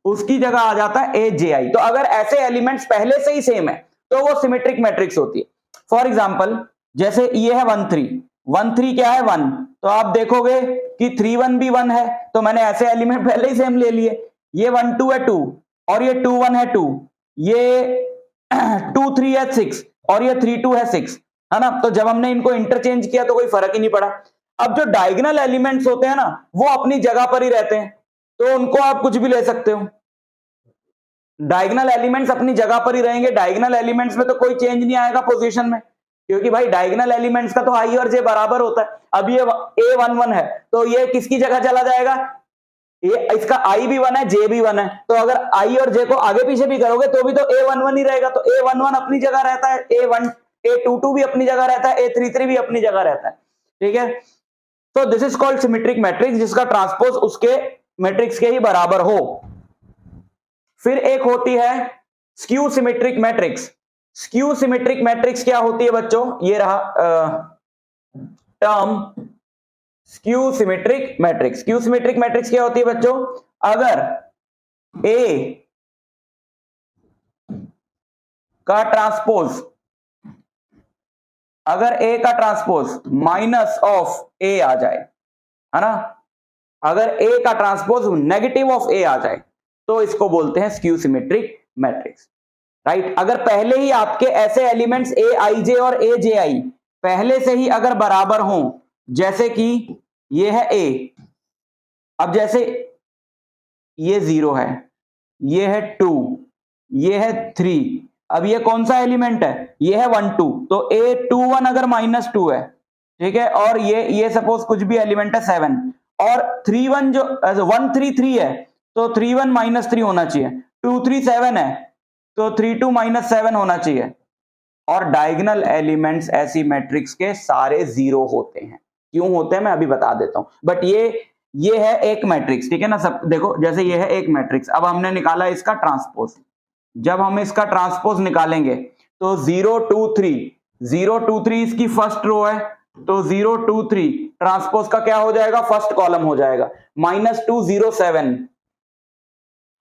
उसकी जगह आ जाता है Aj। तो अगर ऐसे एलिमेंट्स पहले से ही सेम है तो वो सिमेट्रिक मैट्रिक्स होती है। फॉर एग्जांपल जैसे ये है 1 3, 1 3 क्या है 1, तो आप देखोगे कि 3 1 भी 1 है, तो मैंने ऐसे एलिमेंट पहले ही सेम ले लिए। ये 1 2 है 2 और ये 2 1 है 2, ये 2 3 है 6 और ये 3 2 है 6, है ना। तो जब हमने इनको इंटरचेंज किया तो कोई फर्क ही नहीं पड़ा। अब जो डायगोनल एलिमेंट्स होते हैं ना, वो अपनी जगह पर ही रहते हैं, तो उनको आप कुछ भी ले सकते हो। डायगोनल एलिमेंट्स अपनी जगह पर ही रहेंगे, डायगोनल एलिमेंट्स में तो कोई चेंज नहीं आएगा पोजीशन में, क्योंकि भाई डायगोनल एलिमेंट्स का तो आई और जे बराबर होता है। अब ये A11 है तो ये किसकी जगह चला जाएगा? ये इसका आई भी 1 है, जे भी 1 है, तो अगर आई और जे को आगे पीछे भी करोगे तो भी तो A11 ही रहेगा। तो A11 अपनी जगह रहता है, A22 भी अपनी जगह रहता है, A33 भी अपनी जगह रहता है, ठीक है। तो this is called symmetric matrix, जिसका ट्रांसपोज उसके मैट्रिक्स के ही बराबर हो। फिर एक होती है skew symmetric matrix. Skew symmetric matrix क्या होती है बच्चों? ये रहा term skew symmetric matrix. Skew symmetric matrix क्या होती है बच्चों? अगर A का ट्रांसपोज, अगर A का ट्रांसपोज माइनस ऑफ A आ जाए, है ना, अगर A का ट्रांसपोज नेगेटिव ऑफ A आ जाए तो इसको बोलते हैं स्क्यू सिमेट्रिक मैट्रिक्स, राइट। अगर पहले ही आपके ऐसे एलिमेंट्स Aij और Abi पहले से ही अगर बराबर हों, जैसे कि ये है A, अब जैसे ये 0 है, ये है 2, ये है 3, अब ये कौन सा एलिमेंट है? ये है 1 2, तो A21 अगर -2 है, ठीक है, और ये सपोज कुछ भी एलिमेंट है 7, और 3 1 जो 1 3 3 है, तो 3 1 -3 होना चाहिए। 2 3 7 है, तो 3 2 -7 होना चाहिए। और डायगोनल एलिमेंट्स ऐसी मैट्रिक्स के सारे 0 होते हैं। क्यों होते हैं मैं अभी बता देता हूं, बट ये है एक मैट्रिक्स, ठीक है ना। सब देखो, जैसे ये है एक मैट्रिक्स, अब हमने निकाला इसका ट्रांसपोज। जब हम इसका ट्रांसपोज निकालेंगे तो 0 2 3, 0 2 3 इसकी फर्स्ट रो है, तो 0 2 3 ट्रांसपोज का क्या हो जाएगा? फर्स्ट कॉलम हो जाएगा। -2 0 7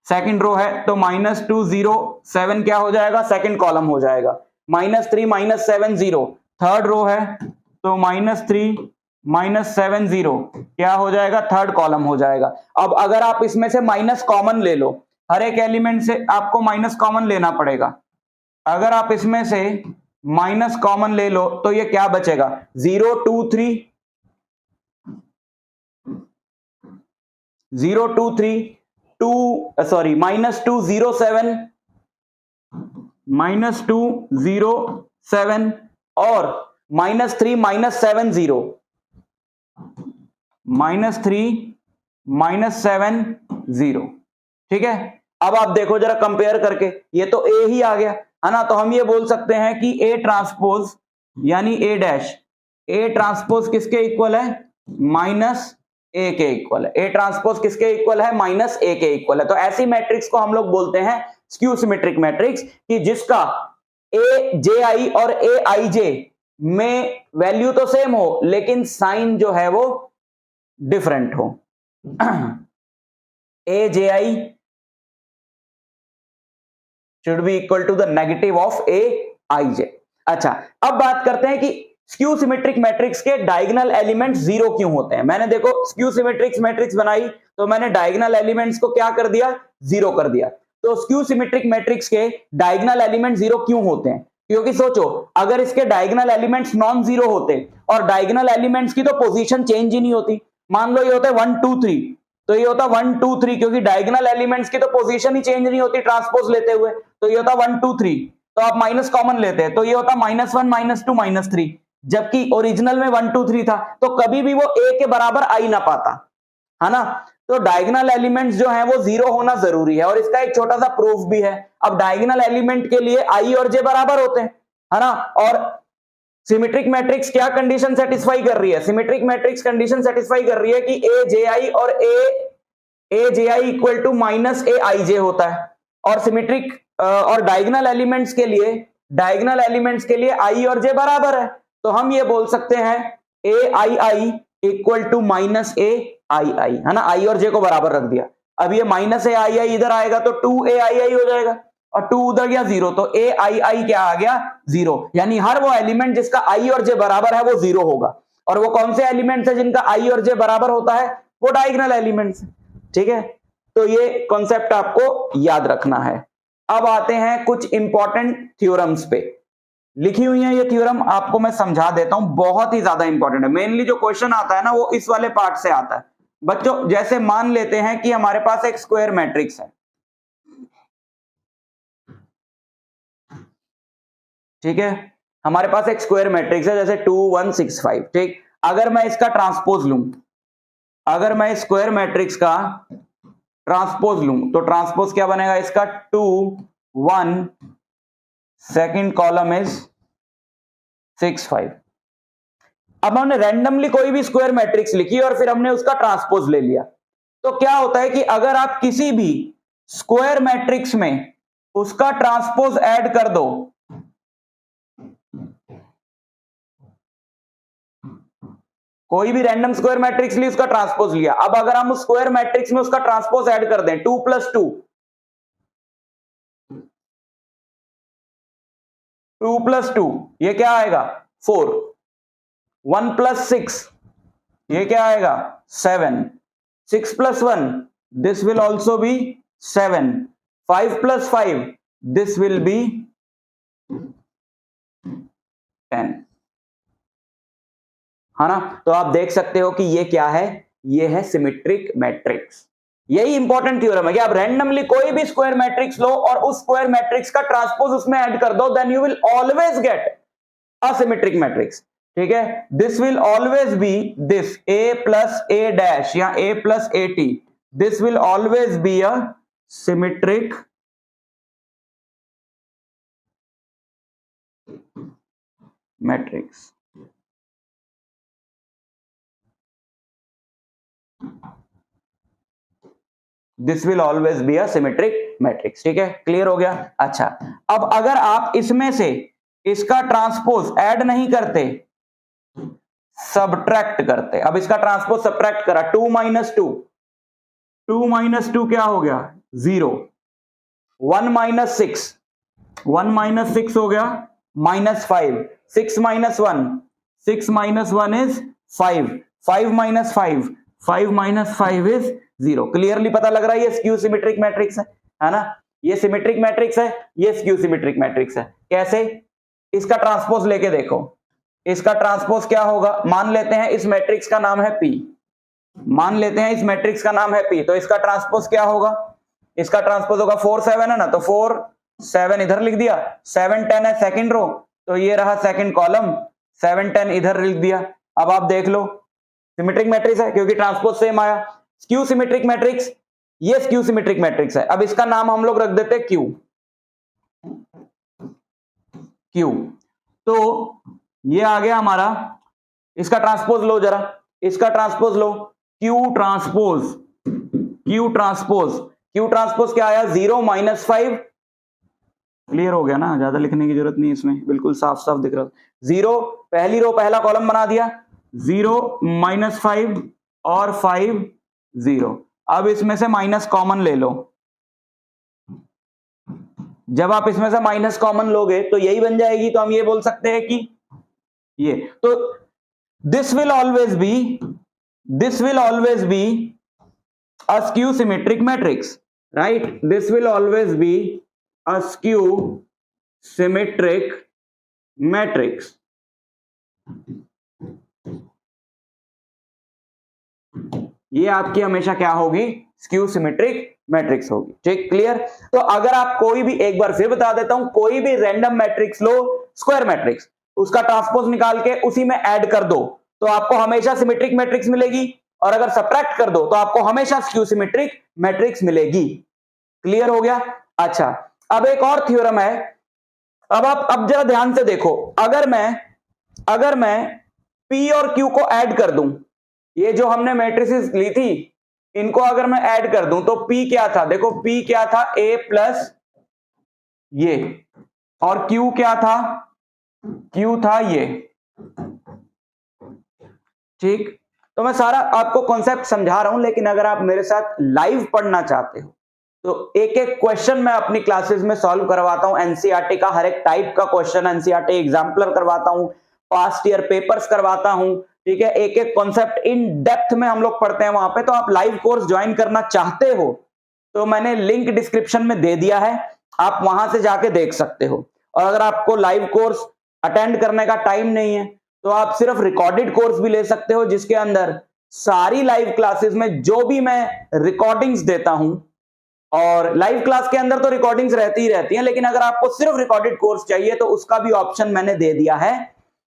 सेकंड रो है, तो -2 0 7 क्या हो जाएगा? सेकंड कॉलम हो जाएगा। -3 -7 0 थर्ड रो है, तो -3 -7 0 क्या हो जाएगा? थर्ड कॉलम हो जाएगा। अब अगर आप इसमें से माइनस कॉमन ले लो, हर एक एलिमेंट से आपको माइनस कॉमन लेना पड़ेगा। अगर आप इसमें से माइनस कॉमन ले लो तो ये क्या बचेगा? 0 2 3 023 -207 -207 और -3 -70 -3 -70। ठीक है, अब आप देखो जरा कंपेयर करके, ये तो ए ही आ गया है ना, तो हम ये बोल सकते हैं कि ए ट्रांसपोज यानी ए डैश, ए ट्रांसपोज किसके इक्वल है? -a के इक्वल है। ए ट्रांसपोज किसके इक्वल है? -a के इक्वल है। तो ऐसी मैट्रिक्स को हम लोग बोलते हैं स्क्यू सिमेट्रिक मैट्रिक्स, कि जिसका AJI और AIJ में वैल्यू तो सेम हो लेकिन साइन जो है वो डिफरेंट हो। AJI should be equal to the negative of AIJ। अच्छा, अब बात करते हैं कि स्क्यू सिमेट्रिक मैट्रिक्स के डायगोनल एलिमेंट्स जीरो क्यों होते हैं। मैंने देखो स्क्यू सिमेट्रिक मैट्रिक्स बनाई तो मैंने डायगोनल एलिमेंट्स को क्या कर दिया? जीरो कर दिया। तो स्क्यू सिमेट्रिक मैट्रिक्स के डायगोनल एलिमेंट जीरो क्यों होते हैं? क्योंकि सोचो, अगर इसके डायगोनल एलिमेंट्स नॉन जीरो होते और डायगोनल एलिमेंट्स की तो पोजीशन चेंज ही नहीं होती। मान लो ये होता है 1 2 3, तो ये होता 1 2 3, क्योंकि डायगोनल एलिमेंट्स की तो पोजीशन ही चेंज नहीं होती ट्रांसपोज लेते हुए, तो ये होता 1 2 3। तो आप माइनस कॉमन लेते हैं तो ये होता -1 -2 -3, जबकि ओरिजिनल में 1 2 3 था, तो कभी भी वो a के बराबर आ ही ना पाता, है ना। तो डायगोनल एलिमेंट्स जो हैं वो जीरो होना जरूरी है, और इसका एक छोटा सा प्रूफ भी है। अब डायगोनल एलिमेंट के लिए i और j बराबर होते हैं, है ना। और सिमेट्रिक मैट्रिक्स क्या कंडीशन सेटिस्फाई कर रही है? सिमेट्रिक मैट्रिक्स कंडीशन सेटिस्फाई कर रही है कि AJI और AJI इक्वल टू -AIJ होता है। और सिमेट्रिक और डायगोनल एलिमेंट्स के लिए i और j बराबर है, तो हम ये बोल सकते हैं AII इक्वल टू -AII, है ना। i और j को बराबर रख दिया। अब ये -AII इधर आएगा तो 2AII हो जाएगा, और 2 उधर गया 0, तो AII क्या आ गया? 0। यानी हर वो एलिमेंट जिसका i और j बराबर है वो 0 होगा। और वो कौन से एलिमेंट्स है जिनका i और j बराबर होता है? वो डायगोनल एलिमेंट्स। ठीक है, तो ये कॉन्सेप्ट आपको याद रखना है। अब आते हैं कुछ इंपॉर्टेंट थ्योरम्स पे। लिखी हुई है ये थ्योरम, आपको मैं समझा देता हूं, बहुत ही ज्यादा इंपॉर्टेंट है। मेनली जो क्वेश्चन आता है ना वो इस वाले पार्ट से आता है। बच्चों, जैसे मान लेते हैं कि हमारे पास एक स्क्वायर मैट्रिक्स है, ठीक है, हमारे पास एक स्क्वायर मैट्रिक्स है जैसे 2 1 6 5। ठीक, अगर मैं इसका ट्रांसपोज लूं, अगर मैं स्क्वायर मैट्रिक्स का ट्रांसपोज लूं तो ट्रांसपोज क्या बनेगा इसका? 2 1, सेकंड कॉलम इज 6 5। अब हमने रैंडमली कोई भी स्क्वायर मैट्रिक्स लिखी और फिर हमने उसका ट्रांसपोज ले लिया, तो क्या होता है कि अगर आप किसी भी स्क्वायर मैट्रिक्स में उसका ट्रांसपोज ऐड कर दो, कोई भी रैंडम स्क्वायर मैट्रिक्स ली, उसका ट्रांसपोज लिया, अब अगर हम उस स्क्वायर मैट्रिक्स में उसका ट्रांसपोज ऐड कर दें 2 + 2, 2 + 2 ये क्या आएगा? 4। 1 + 6 ये क्या आएगा? 7। 6 + 1 this will also be 7। 5 + 5 this will be 10, है ना। तो आप देख सकते हो कि ये क्या है? ये है सिमेट्रिक मैट्रिक्स। यही इंपॉर्टेंट थ्योरम है कि आप रैंडमली कोई भी स्क्वायर मैट्रिक्स लो और उस स्क्वायर मैट्रिक्स का ट्रांसपोज उसमें ऐड कर दो, then you will always get a symmetric matrix. ठीक है, this will always be this a + a dash या a + at, this will always be a symmetric matrix. This will always be a symmetric matrix. ठीक है, clear हो गया। अच्छा, अब अगर आप इसमें से इसका ट्रांसपोज ऐड नहीं करते, सब्ट्रैक्ट करते, अब इसका ट्रांसपोज सब्ट्रैक्ट करा, 2 - 2, 2 - 2 क्या हो गया? 0। 1 - 6, 1 - 6 हो गया -5। 6 - 1, 6 - 1 इज 5। 5 - 5, 5 - 5 इज 0। क्लियरली पता लग रहा है ये स्क्यू सिमेट्रिक मैट्रिक्स है ना। ये सिमेट्रिक मैट्रिक्स है, ये स्क्यू सिमेट्रिक मैट्रिक्स है। कैसे? इसका ट्रांसपोज लेके देखो, इसका ट्रांसपोज क्या होगा? मान लेते हैं इस मैट्रिक्स का नाम है P, मान लेते हैं इस मैट्रिक्स का नाम है P, तो इसका ट्रांसपोज क्या होगा? इसका ट्रांसपोज होगा 4 7 है ना, तो 4 7 इधर लिख दिया, 7 10 है सेकंड रो, तो ये रहा सेकंड कॉलम, 7 10 इधर लिख दिया। अब आप देख लो सिमेट्रिक मैट्रिक्स है क्योंकि ट्रांसपोज सेम आया। स्क्यू सिमेट्रिक मैट्रिक्स, ये स्क्यू सिमेट्रिक मैट्रिक्स है। अब इसका नाम हम लोग रख देते हैं Q। तो ये आ गया हमारा, इसका ट्रांसपोज लो जरा, इसका ट्रांसपोज लो, Q ट्रांसपोज क्या आया? 0 -5। क्लियर हो गया ना, ज्यादा लिखने की जरूरत नहीं इसमें, बिल्कुल साफ साफ दिख रहा है। 0 पहली रो पहला कॉलम बना दिया, 0 -5 और 5 0। अब इसमें से माइनस कॉमन ले लो, जब आप इसमें से माइनस कॉमन लोगे तो यही बन जाएगी, तो हम ये बोल सकते हैं कि ये, तो this will always B a skew symmetric matrix, right? This will always be a skew symmetric matrix. ये आपकी हमेशा क्या होगी? स्क्यू सिमेट्रिक मैट्रिक्स होगी। ठीक, क्लियर? तो अगर आप कोई भी, एक बार फिर बता देता हूं, कोई भी रैंडम मैट्रिक्स लो, स्क्वायर मैट्रिक्स, उसका ट्रांसपोज निकाल के उसी में ऐड कर दो तो आपको हमेशा सिमेट्रिक मैट्रिक्स मिलेगी, और अगर सब्ट्रैक्ट कर दो तो आपको हमेशा स्क्यू सिमेट्रिक मैट्रिक्स मिलेगी। क्लियर हो गया? अच्छा, अब एक और थ्योरम है। अब जरा ध्यान से देखो, अगर मैं P और Q को ऐड कर दूं, ये जो हमने मैट्रिसेस ली थी इनको अगर मैं ऐड कर दूं तो P क्या था? देखो P क्या था? A प्लस ये, और Q क्या था? Q था ये। ठीक, तो मैं सारा आपको कॉन्सेप्ट समझा रहा हूं, लेकिन अगर आप मेरे साथ लाइव पढ़ना चाहते हो तो एक एक क्वेश्चन मैं अपनी क्लासेस में सॉल्व करवाता हूं। एनसीईआरटी का हर एक टाइप का क्वेश्चन, एनसीईआरटी एग्जाम्पलर करवाता हूं, पास्ट ईयर पेपर्स करवाता हूं। ठीक है, एक एक कॉन्सेप्ट इन डेप्थ में हम लोग पढ़ते हैं वहां पे। तो आप लाइव कोर्स ज्वाइन करना चाहते हो तो मैंने लिंक डिस्क्रिप्शन में दे दिया है, आप वहां से जाके देख सकते हो। और अगर आपको लाइव कोर्स अटेंड करने का टाइम नहीं है तो आप सिर्फ रिकॉर्डेड कोर्स भी ले सकते हो, जिसके अंदर सारी लाइव क्लासेस में जो भी मैं रिकॉर्डिंग्स देता हूं, और लाइव क्लास के अंदर तो रिकॉर्डिंग्स रहती ही रहती हैं, लेकिन अगर आपको सिर्फ रिकॉर्डेड कोर्स चाहिए तो उसका भी ऑप्शन मैंने दे दिया है।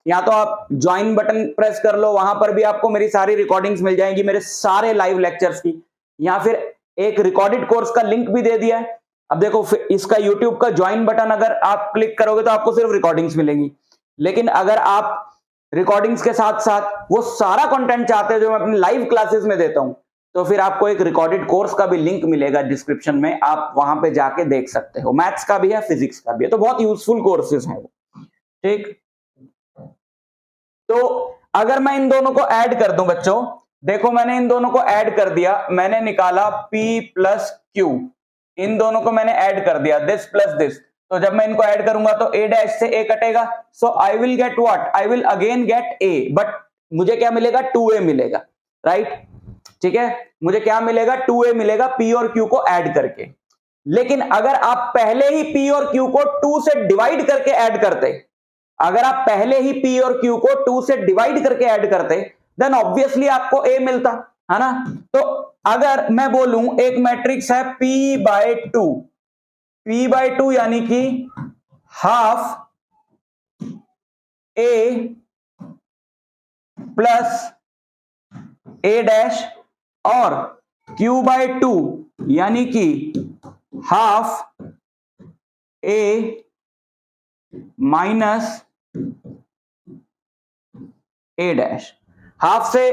या तो आप ज्वाइन बटन प्रेस कर लो, वहां पर भी आपको मेरी सारी रिकॉर्डिंग्स मिल जाएंगी, मेरे सारे लाइव लेक्चर्स की, या फिर एक रिकॉर्डेड कोर्स का लिंक भी दे दिया है। अब देखो इसका यूट्यूब का ज्वाइन बटन अगर आप क्लिक करोगे तो आपको सिर्फ रिकॉर्डिंग्स मिलेंगी, लेकिन अगर आप रिकॉर्डिंग्स के साथ साथ वो सारा कंटेंट चाहते हैं जो मैं अपनी लाइव क्लासेस में देता हूं, तो फिर आपको एक रिकॉर्डेड कोर्स का भी लिंक मिलेगा डिस्क्रिप्शन में, आप वहां पे जाके देख सकते हो। मैथ्स का भी है, फिजिक्स का भी है, तो बहुत यूजफुल कोर्सेज हैं वो। ठीक, तो अगर मैं इन दोनों को ऐड कर दूं बच्चों, देखो मैंने इन दोनों को ऐड कर दिया, मैंने निकाला P प्लस Q, इन दोनों को मैंने ऐड कर दिया, दिस प्लस दिस। तो जब मैं इनको ऐड करूंगा तो A डैश से A कटेगा, so I will get what? I will again get A, but मुझे क्या मिलेगा? 2A मिलेगा, राइट? ठीक है, मुझे क्या मिलेगा? 2A मिलेगा P और Q को ऐड करके। लेकिन अगर आप पहले ही P और Q को 2 से डिवाइड करके ऐड करते, अगर आप पहले ही P और Q को 2 से डिवाइड करके ऐड करते, देन ऑब्वियसली आपको A मिलता, है ना? तो अगर मैं बोलूं एक मैट्रिक्स है P बाय 2 यानी कि half A plus A dash, और Q बाय 2 यानी कि half A minus A dash. Half से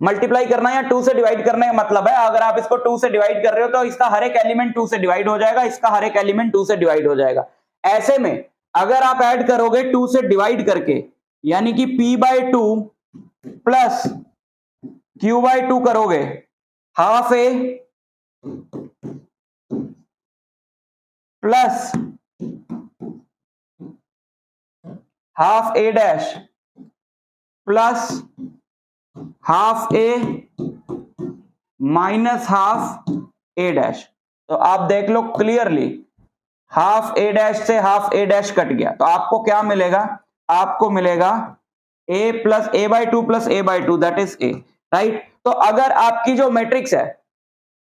मल्टीप्लाई करना या 2 से डिवाइड करने का मतलब है, अगर आप इसको 2 से डिवाइड कर रहे हो तो इसका हर एक एलिमेंट 2 से डिवाइड हो जाएगा, इसका हर एक एलिमेंट 2 से डिवाइड हो जाएगा। ऐसे में अगर आप ऐड करोगे 2 से डिवाइड करके, यानी कि P by 2 plus Q by 2 करोगे, half A plus half A dash plus half A minus half A dash. तो आप देख लो क्लियरली, हाफ A डैश से हाफ A डैश कट गया, तो आपको क्या मिलेगा? आपको मिलेगा A plus A by 2 plus A by 2, that is A, right? तो अगर आपकी जो मैट्रिक्स है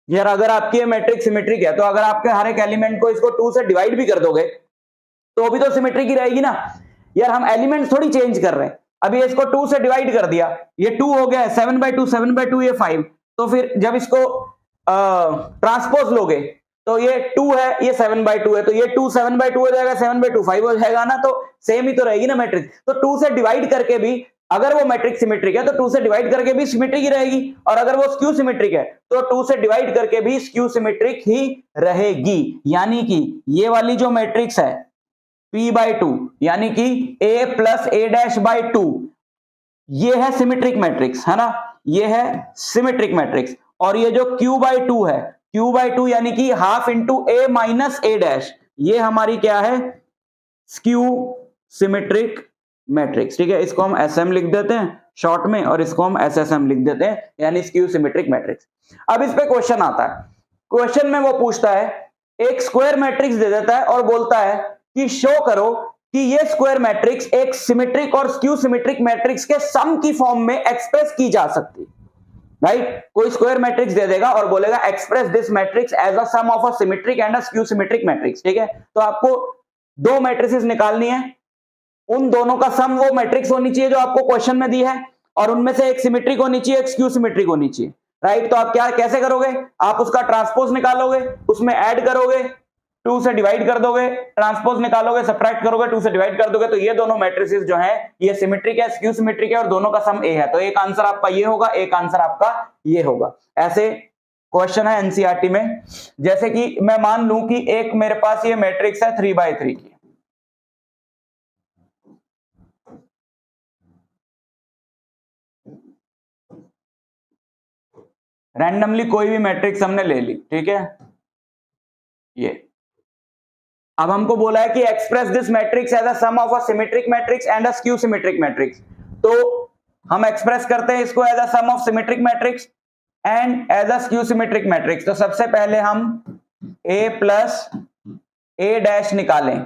यार, अगर आपकी ये मैट्रिक्स सिमेट्रिक है, तो अगर आपके हर एक एलिमेंट को इसको 2 से डिवाइड भी कर दोगे तो भी तो सिमेट्रिक ही रहेगी ना यार। हम एलिमेंट थोड़ी चेंज कर रहे हैं। अभी इसको 2 से डिवाइड कर दिया, ये 2 हो गया, 7/2 ये 5। तो फिर जब इसको ट्रांसपोज लोगे तो ये 2 है, ये 7/2 है, तो ये 2 7/2 हो जाएगा, 7/2 5 हो जाएगा ना। तो सेम ही तो रहेगी ना मैट्रिक्स। तो 2 से डिवाइड करके भी अगर वो मैट्रिक्स सिमेट्रिक है तो 2 से डिवाइड करके भी सिमेट्रिक ही रहेगी, और अगर वो स्क्यू सिमेट्रिक है तो 2 से डिवाइड करके भी स्क्यू सिमेट्रिक ही रहेगी। यानी कि ये वाली जो मैट्रिक्स है P/2 यानी कि A + A'/2 ये है सिमेट्रिक मैट्रिक्स, है ना, ये है सिमेट्रिक मैट्रिक्स। और ये जो Q/2 है, Q/2 यानी कि ½ A - A', ये हमारी क्या है, स्क्यू सिमेट्रिक मैट्रिक्स। ठीक है, इसको हम SM लिख देते हैं शॉर्ट में, और इसको हम SSM लिख देते हैं, यानी स्क्यू सिमेट्रिक मैट्रिक्स। अब इस पे क्वेश्चन आता है। क्वेश्चन में वो पूछता है, एक स्क्वायर मैट्रिक्स दे देता है और बोलता है कि शो करो कि ये स्क्वायर मैट्रिक्स एक सिमेट्रिक और स्क्यू सिमेट्रिक मैट्रिक्स के सम की फॉर्म में एक्सप्रेस की जा सकती, राइट। कोई स्क्वायर मैट्रिक्स दे देगा और बोलेगा express this matrix as a sum of a symmetric and a skew symmetric matrix. ठीक है, तो आपको दो मैट्रिसेस निकालनी है, उन दोनों का सम वो मैट्रिक्स होनी चाहिए जो आपको क्वेश्चन में दी है, और उनमें से एक सिमेट्रिक होनी चाहिए, एक स्क्यू सिमेट्रिक होनी चाहिए, राइट। तो आप क्या कैसे करोगे, आप उसका ट्रांसपोज निकालोगे, उसमें ऐड करोगे, 2 से डिवाइड कर दोगे, ट्रांसपोज निकालोगे, सब्ट्रैक्ट करोगे, 2 से डिवाइड कर दोगे, तो ये दोनों मैट्रिसेस जो है ये सिमेट्रिक है, स्क्यू सिमेट्रिक है, और दोनों का सम ए है। तो एक आंसर आपका ये होगा, एक आंसर आपका ये होगा। ऐसे क्वेश्चन है एनसीईआरटी में। जैसे कि मैं मान लूं कि एक मेरे पास ये मैट्रिक्स है 3/3 की, रैंडमली कोई भी मैट्रिक्स हमने ले ली, ठीक है। ये अब हमको बोला है कि express this matrix as a sum of a symmetric matrix and a skew symmetric matrix. तो हम एक्सप्रेस करते हैं इसको as a sum of symmetric matrix and as a skew symmetric matrix. तो सबसे पहले हम A + A' निकालें।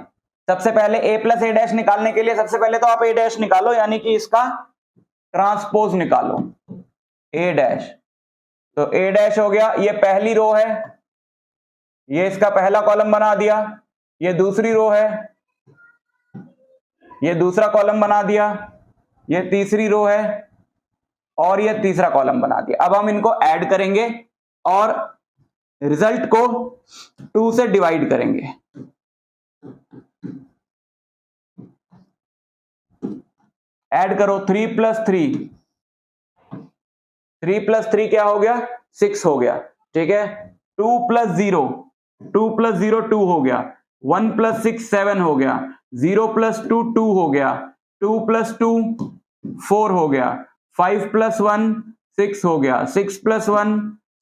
सबसे पहले A + A' निकालने के लिए सबसे पहले तो आप A' निकालो, यानी कि इसका ट्रांसपोज निकालो A'। तो A' हो गया, ये पहली रो है, ये इसका पहला कॉलम बना दिया, ये दूसरी रो है, ये दूसरा कॉलम बना दिया, ये तीसरी रो है, और ये तीसरा कॉलम बना दिया। अब हम इनको ऐड करेंगे और रिजल्ट को 2 से डिवाइड करेंगे। ऐड करो, 3 + 3, 3 + 3 क्या हो गया, 6 हो गया, ठीक है। 2 + 0, 2 + 0 2 हो गया, 1 + 6 7 हो गया, 0 + 2 2 हो गया, 2 + 2 4 हो गया, 5 + 1 6 हो गया, 6 + 1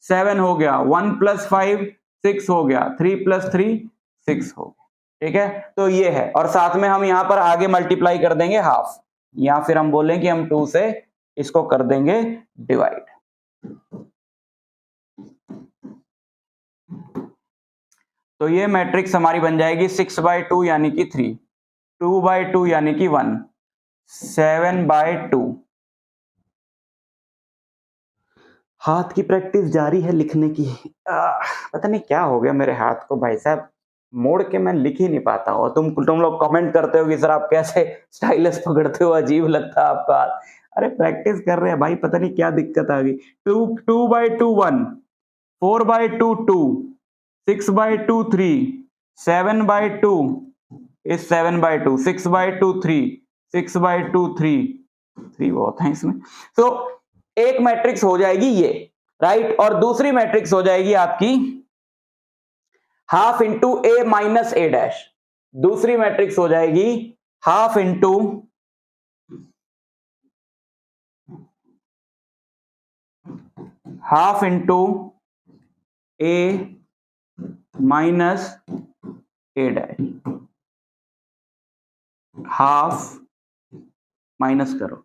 7 हो गया, 1 + 5 6 हो गया, 3 + 3 6 हो गया, ठीक है। तो ये है, और साथ में हम यहां पर आगे मल्टीप्लाई कर देंगे हाफ, या फिर हम बोलें कि हम 2 से इसको कर देंगे डिवाइड। तो ये मैट्रिक्स हमारी बन जाएगी 6/2 यानी कि 3, 2/2 यानी कि 1, 7/2। हाथ की प्रैक्टिस जारी है लिखने की। पता नहीं क्या हो गया मेरे हाथ को भाई साहब, मोड़ के मैं लिख ही नहीं पाता हूँ। तुम लोग कमेंट करते हो कि सर आप कैसे स्टाइलस पकड़ते हो, अजीब लगता है आपका हाथ। अरे प्रैक्टिस कर रहे हैं भाई, पता नहीं क्या दिक्कत आ गई। 2/2 1, 4/2 2, 6/2 3, 7/2 is 7/2, 6/2 3, 6/2 3 बहुत है इसमें। तो एक मैट्रिक्स हो जाएगी ये, राइट, और दूसरी मैट्रिक्स हो जाएगी आपकी ½ A - A'। दूसरी मैट्रिक्स हो जाएगी ½ A minus A'। Half minus करो,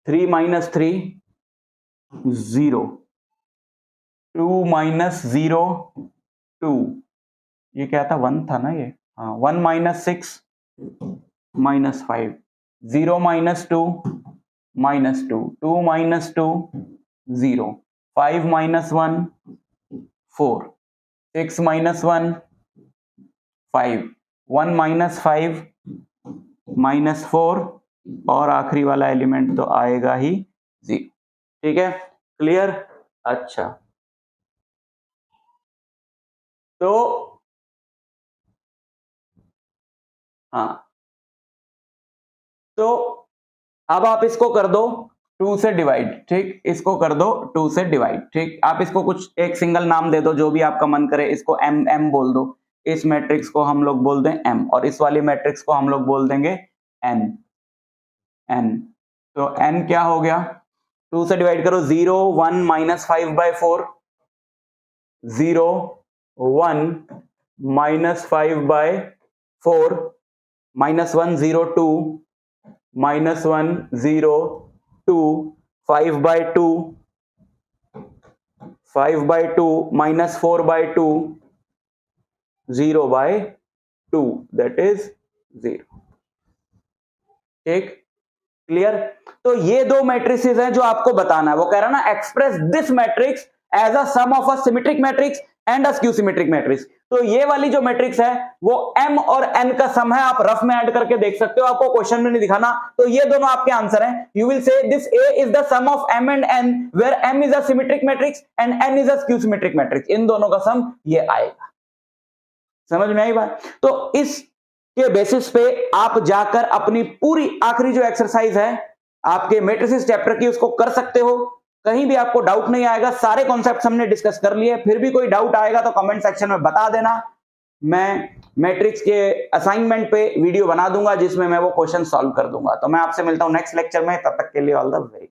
3 - 3 0, 2 - 0 2, ये क्या था, 1 था ना ये, हाँ, 1 - 6 -5, 0 - 2 -2, 2 - 2 0, 5 minus 1 4, 6 minus 1 5, 1 minus 5 minus 4 और आखिरी वाला एलिमेंट तो आएगा ही 0। ठीक है, क्लियर। अच्छा, तो हाँ, तो अब आप इसको कर दो 2 से डिवाइड। ठीक, इसको कर दो 2 से डिवाइड। ठीक, आप इसको कुछ एक सिंगल नाम दे दो जो भी आपका मन करे। इसको m बोल दो, इस मैट्रिक्स को हम लोग बोल दें m और इस वाली मैट्रिक्स को हम लोग बोल देंगे n। तो n क्या हो गया, 2 से डिवाइड करो, 0 1 minus 5/4, 0 1 minus 5/4, -1 0 2, -1 0 2, 5/2, 5/2 minus 4/2, 0/2, that is 0। ठीक, क्लियर। तो ये दो मैट्रिसेस हैं जो आपको बताना है। वो कह रहा है ना, express this matrix as a sum of a symmetric matrix and a skew symmetric matrix. तो ये वाली जो मैट्रिक्स है वो m और n का सम है। आप रफ में ऐड करके देख सकते हो, आपको क्वेश्चन में नहीं दिखाना। तो ये दोनों आपके आंसर हैं। You will say this A is the sum of m and n where m is a symmetric matrix and n is a skew symmetric matrix. इन दोनों का सम ये आएगा। समझ में आई बात। तो इस के बेसिस पे आप जाकर अपनी पूरी आखिरी जो एक्सरसाइज है आपके मैट्रिसेस चैप्टर की उसको कर सकते हो। कहीं भी आपको डाउट नहीं आएगा, सारे कॉन्सेप्ट्स हमने डिस्कस कर लिए। फिर भी कोई डाउट आएगा तो कमेंट सेक्शन में बता देना। मैं मैट्रिक्स के असाइनमेंट पे वीडियो बना दूंगा जिसमें मैं वो क्वेश्चन सॉल्व कर दूंगा। तो मैं आपसे मिलता हूं नेक्स्ट लेक्चर में, तब तक के लिए ऑल द वेरी